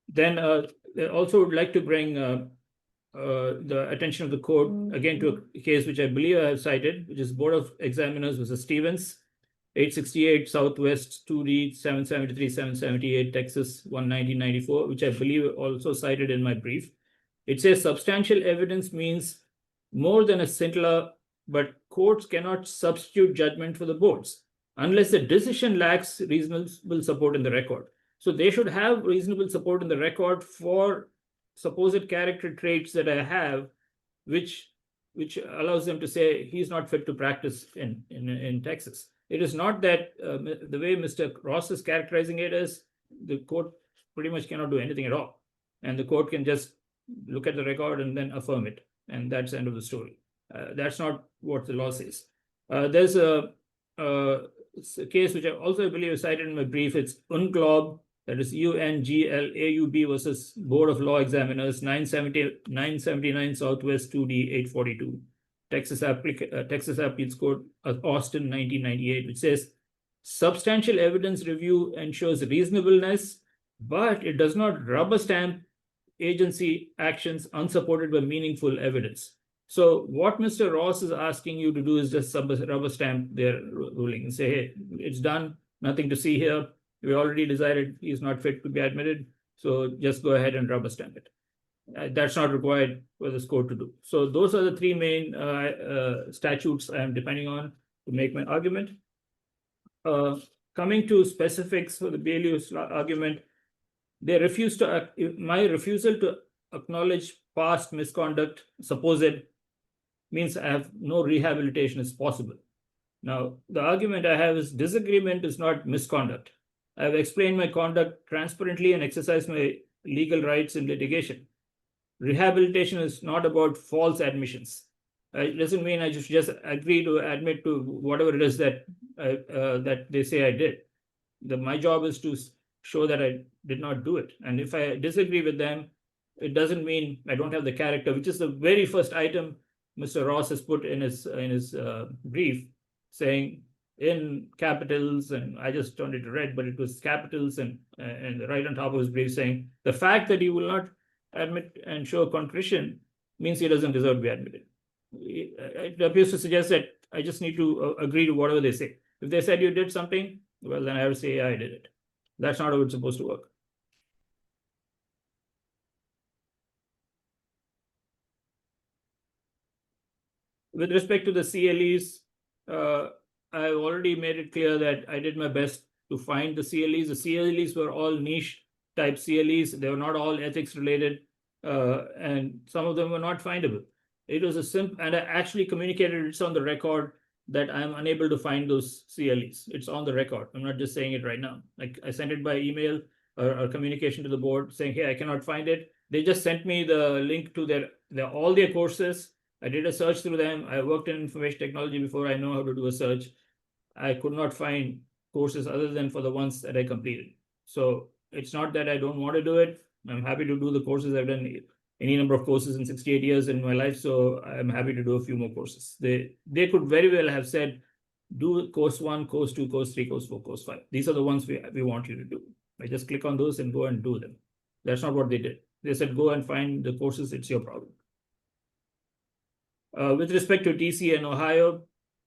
Then I also would like to bring the attention of the court again to a case which I believe I have cited, which is Board of Examiners versus Stevens, 868 Southwest 2D 773 778 Texas 1994, which I believe also cited in my brief. It says substantial evidence means more than a scintilla, but courts cannot substitute judgment for the boards unless the decision lacks reasonable support in the record. So they should have reasonable support in the record for supposed character traits that I have, which which allows them to say he's not fit to practice in Texas. It is not that the way Mr. Ross is characterizing it is the court pretty much cannot do anything at all. And the court can just look at the record and then affirm it. And that's the end of the story. That's not what the law says. There's a case which I also believe cited in my brief. It's Unglaub, that is UNGLAUB versus Board of Law Examiners, 979 Southwest 2D 842, Texas Appeals Court, Austin, 1998, which says substantial evidence review ensures reasonableness, but it does not rubber stamp agency actions unsupported by meaningful evidence. So what Mr. Ross is asking you to do is just rubber stamp their ruling and say, hey, it's done, nothing to see here. We already decided he's not fit to be admitted, so just go ahead and rubber stamp it. That's not required for this court to do. So those are the three main statutes I'm depending on to make my argument. Coming to specifics for the bailiff's argument, they refuse to, my refusal to acknowledge past misconduct, supposed, means I have no rehabilitation is possible. Now, the argument I have is disagreement is not misconduct. I have explained my conduct transparently and exercised my legal rights in litigation. Rehabilitation is not about false admissions. It doesn't mean I just agree to admit to whatever it is that that they say I did. My job is to show that I did not do it. And if I disagree with them, it doesn't mean I don't have the character, which is the very first item Mr. Ross has put in his brief, saying in capitals, and I just turned it to red, but it was capitals and right on top of his brief saying the fact that he will not admit and show contrition means he doesn't deserve to be admitted. It appears to suggest that I just need to agree to whatever they say. If they said you did something, well, then I have to say, yeah, I did it. That's not how it's supposed to work. With respect to the CLEs, I've already made it clear that I did my best to find the CLEs. The CLEs were all niche type CLEs. They were not all ethics related, and some of them were not findable. It was a simple, and I actually communicated, it's on the record that I'm unable to find those CLEs. It's on the record. I'm not just saying it right now. Like I sent it by email or communication to the board saying, hey, I cannot find it. They just sent me the link to all their courses. I did a search through them. I worked in information technology before. I know how to do a search. I could not find courses other than for the ones that I completed. So it's not that I don't want to do it. I'm happy to do the courses. I've done any number of courses in 68 years in my life. So I'm happy to do a few more courses. They could very well have said, do course 1, course 2, course 3, course 4, course 5. These are the ones we want you to do. I just click on those and go and do them. That's not what they did. They said, go and find the courses. It's your problem. With respect to DC and Ohio,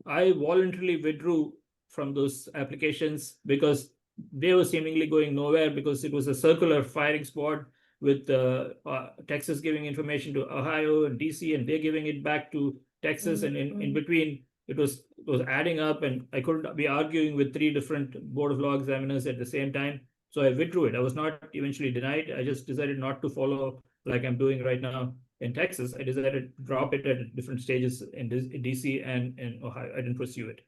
I voluntarily withdrew from those applications because they were seemingly going nowhere, because it was a circular firing squad with Texas giving information to Ohio and DC, and they're giving it back to Texas. And in between, it was adding up, and I couldn't be arguing with 3 different Board of Law Examiners at the same time. So I withdrew it. I was not eventually denied. I just decided not to follow like I'm doing right now in Texas. I decided to drop it at different stages in DC and in Ohio. I didn't pursue it.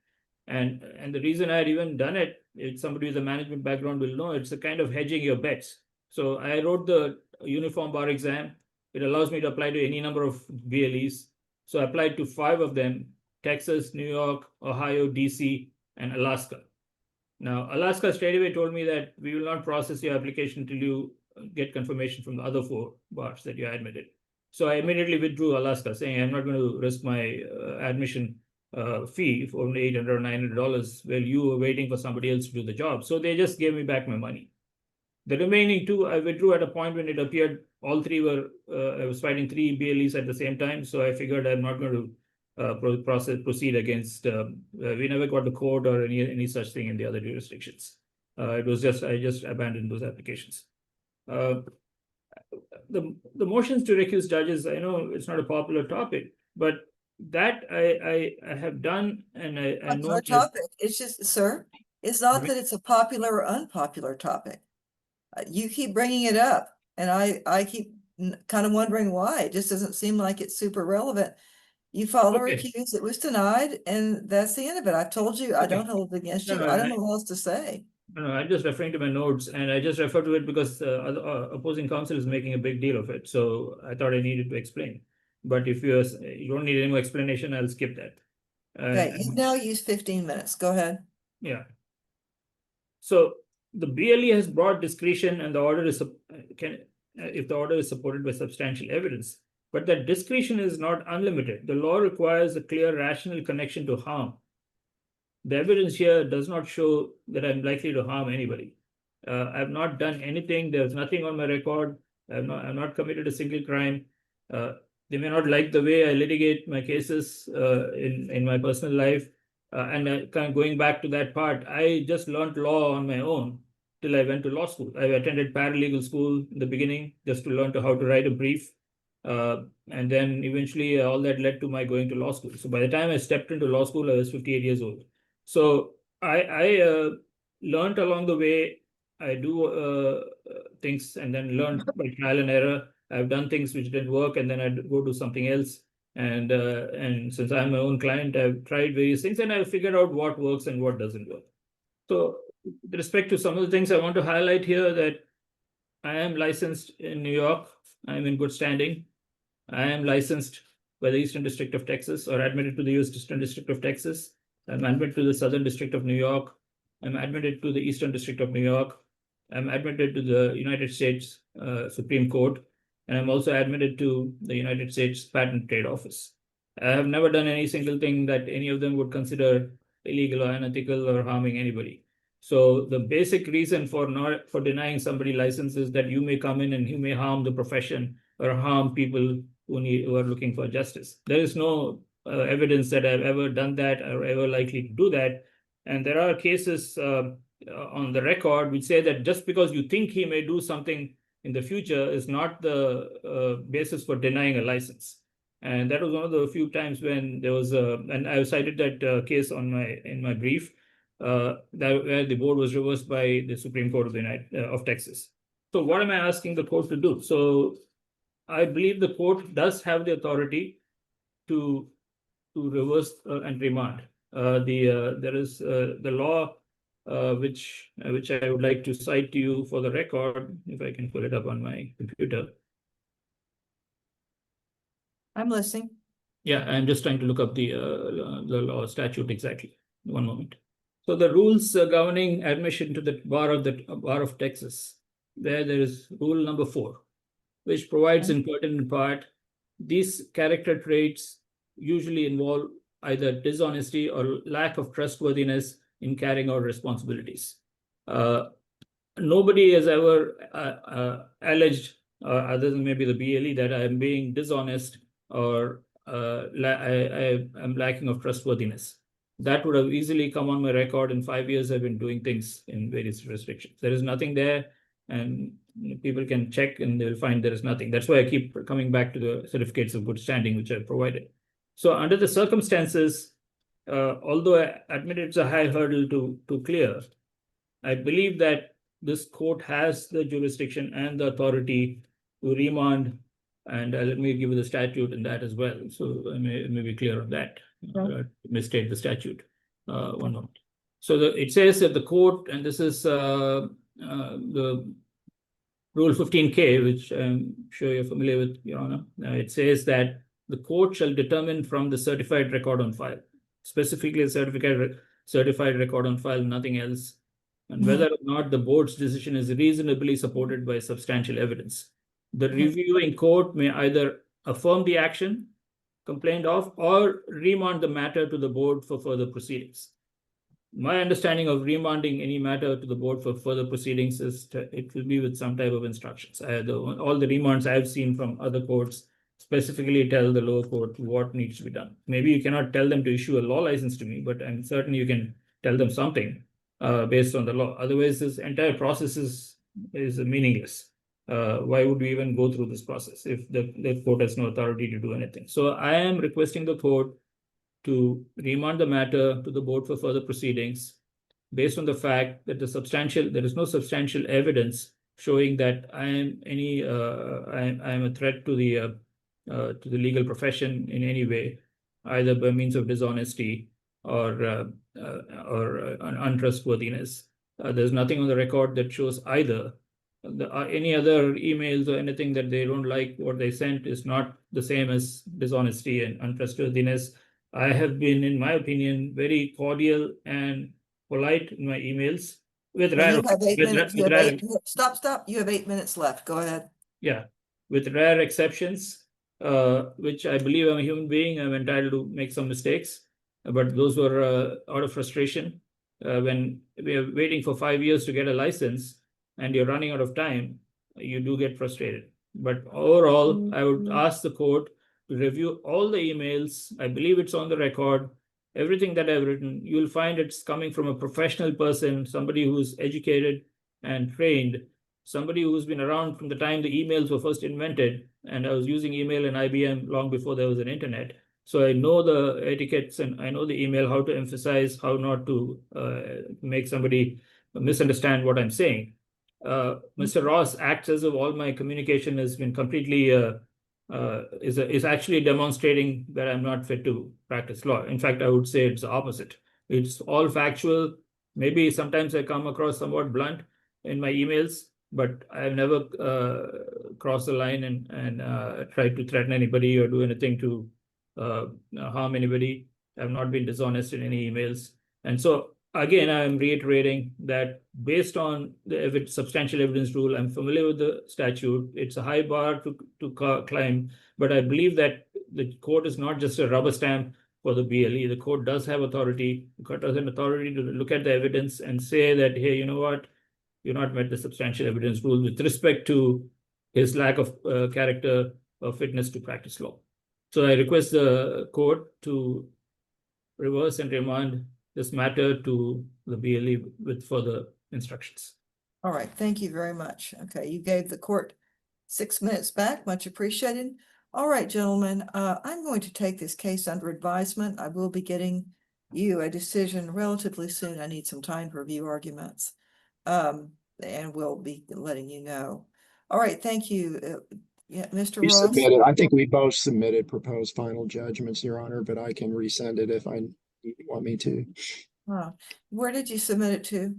And the reason I had even done it, if somebody with a management background will know, it's a kind of hedging your bets. So I wrote the uniform bar exam. It allows me to apply to any number of BLEs. So I applied to 5 of them: Texas, New York, Ohio, DC, and Alaska. Now, Alaska straight away told me that we will not process your application until you get confirmation from the other 4 bars that you are admitted. So I immediately withdrew Alaska, saying I'm not going to risk my admission fee for only $800 or $900 while you were waiting for somebody else to do the job. So they just gave me back my money. The remaining 2 I withdrew at a point when it appeared all 3 were, I was fighting 3 BLEs at the same time. So I figured I'm not going to proceed against, we never got to court or any such thing in the other jurisdictions. It was just, I just abandoned those applications. The motions to recuse judges, I know it's not a popular topic, but that I have done, and I know Popular topic. It's just, sir, it's not that it's a popular or unpopular topic. You keep bringing it up, and I keep kind of wondering why. It just doesn't seem like it's super relevant. You filed a Okay. recuse, it was denied, and that's the end of it. I told you, I don't hold it against No, you. no, I don't know what else to say. No, I'm just referring to my notes, and I just refer to it because opposing counsel is making a big deal of it. So I thought I needed to explain. But if you don't need any more explanation, I'll skip that. Okay, you've now used 15 minutes. Go ahead. Yeah. So the BLE has broad discretion, and the order is if the order is supported by substantial evidence. But that discretion is not unlimited. The law requires a clear rational connection to harm. The evidence here does not show that I'm likely to harm anybody. I've not done anything. There's nothing on my record. I've not committed a single crime. They may not like the way I litigate my cases in my personal life. And kind of going back to that part, I just learned law on my own till I went to law school. I attended paralegal school in the beginning just to learn how to write a brief. And then eventually all that led to my going to law school. So by the time I stepped into law school, I was 58 years old. So I learned along the way. I do things and then learned by trial and error. I've done things which didn't work, and then I'd go do something else. And since I'm my own client, I've tried various things, and I've figured out what works and what doesn't work. So with respect to some of the things I want to highlight here, that I am licensed in New York. I'm in good standing. I am licensed by the Eastern District of Texas, or admitted to the Eastern District of Texas. I'm admitted to the Southern District of New York. I'm admitted to the Eastern District of New York. I'm admitted to the United States Supreme Court. And I'm also admitted to the United States Patent and Trade Office. I have never done any single thing that any of them would consider illegal or unethical or harming anybody. So the basic reason for denying somebody license is that you may come in and you may harm the profession or harm people who are looking for justice. There is no evidence that I've ever done that or ever likely to do that. And there are cases on the record which say that just because you think he may do something in the future is not the basis for denying a license. And that was one of the few times when there was and I cited that case in my brief, where the board was reversed by the Supreme Court of Texas. So what am I asking the court to do? So I believe the court does have the authority to reverse and remand. There is the law which I would like to cite to you for the record, if I can pull it up on my computer. I'm listening. Yeah, I'm just trying to look up the law statute exactly. One moment. So the rules governing admission to the bar of Texas, there is rule number 4, which provides in pertinent part, these character traits usually involve either dishonesty or lack of trustworthiness in carrying out responsibilities. Nobody has ever alleged, other than maybe the BLE, that I am being dishonest or I am lacking of trustworthiness. That would have easily come on my record. In 5 years, I've been doing things in various jurisdictions. There is nothing there, and people can check and they'll find there is nothing. That's why I keep coming back to the certificates of good standing, which I've provided. So under the circumstances, although I admit it's a high hurdle to clear, I believe that this court has the jurisdiction and the authority to remand. And let me give you the statute in that as well. So I may be clear on that. Misstate the statute. One moment. So it says that the court, and this is the Rule 15K, which I'm sure you're familiar with, Your Honor. It says that the court shall determine from the certified record on file, specifically the certified record on file, nothing else, and whether or not the board's decision is reasonably supported by substantial evidence. The reviewing court may either affirm the action complained of or remand the matter to the board for further proceedings. My understanding of remanding any matter to the board for further proceedings is it will be with some type of instructions. All the remands I've seen from other courts specifically tell the lower court what needs to be done. Maybe you cannot tell them to issue a law license to me, but I'm certain you can tell them something based on the law. Otherwise, this entire process is meaningless. Why would we even go through this process if the court has no authority to do anything? So I am requesting the court to remand the matter to the board for further proceedings based on the fact that there is no substantial evidence showing that I am a threat to the legal profession in any way. either by means of dishonesty or untrustworthiness. There's nothing on the record that shows either. Any other emails or anything that they don't like what they sent is not the same as dishonesty and untrustworthiness. I have been, in my opinion, very cordial and polite in my emails with Well, rare, you have 8 with, minutes. You with have rare, 8 minutes. Stop. You have 8 minutes left. Go ahead. yeah, with rare exceptions, which I believe I'm a human being, I'm entitled to make some mistakes, but those were out of frustration. When we are waiting for 5 years to get a license and you're running out of time, you do get frustrated. But overall, I would ask the court to review all the emails. I believe it's on the record. Everything that I've written, you'll find it's coming from a professional person, somebody who's educated and trained, somebody who's been around from the time the emails were first invented. And I was using email in IBM long before there was an internet. So I know the etiquettes and I know the email, how to emphasize, how not to make somebody misunderstand what I'm saying. Mr. Ross acts as if all my communication has been completely is actually demonstrating that I'm not fit to practice law. In fact, I would say it's the opposite. It's all factual. Maybe sometimes I come across somewhat blunt in my emails, but I've never crossed the line and tried to threaten anybody or do anything to harm anybody. I've not been dishonest in any emails. And so again, I'm reiterating that based on the substantial evidence rule, I'm familiar with the statute. It's a high bar to climb, but I believe that the court is not just a rubber stamp for the BLE. The court does have authority. The court has an authority to look at the evidence and say that, hey, you know what? You're not met the substantial evidence rule with respect to his lack of character or fitness to practice law. So I request the court to reverse and remand this matter to the BLE with further instructions. All right. Thank you very much. Okay. You gave the court 6 minutes back. Much appreciated. All right, gentlemen, I'm going to take this case under advisement. I will be getting you a decision relatively soon. I need some time to review arguments. And we'll be letting you know. All right. Thank you. Yeah, Mr. We Ross. submitted, I think we both submitted proposed final judgments, Your Honor, but I can resend it if you want me to. Where did you submit it to?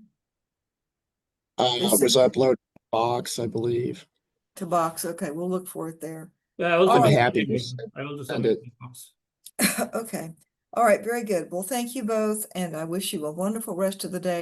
It was uploaded to Box, I believe. To Box. Okay, we'll look for it there. Yeah, I also All right. Happy to I also send submitted it. Okay. All right. Very good. Well, thank you both. And I wish you a wonderful rest of the day.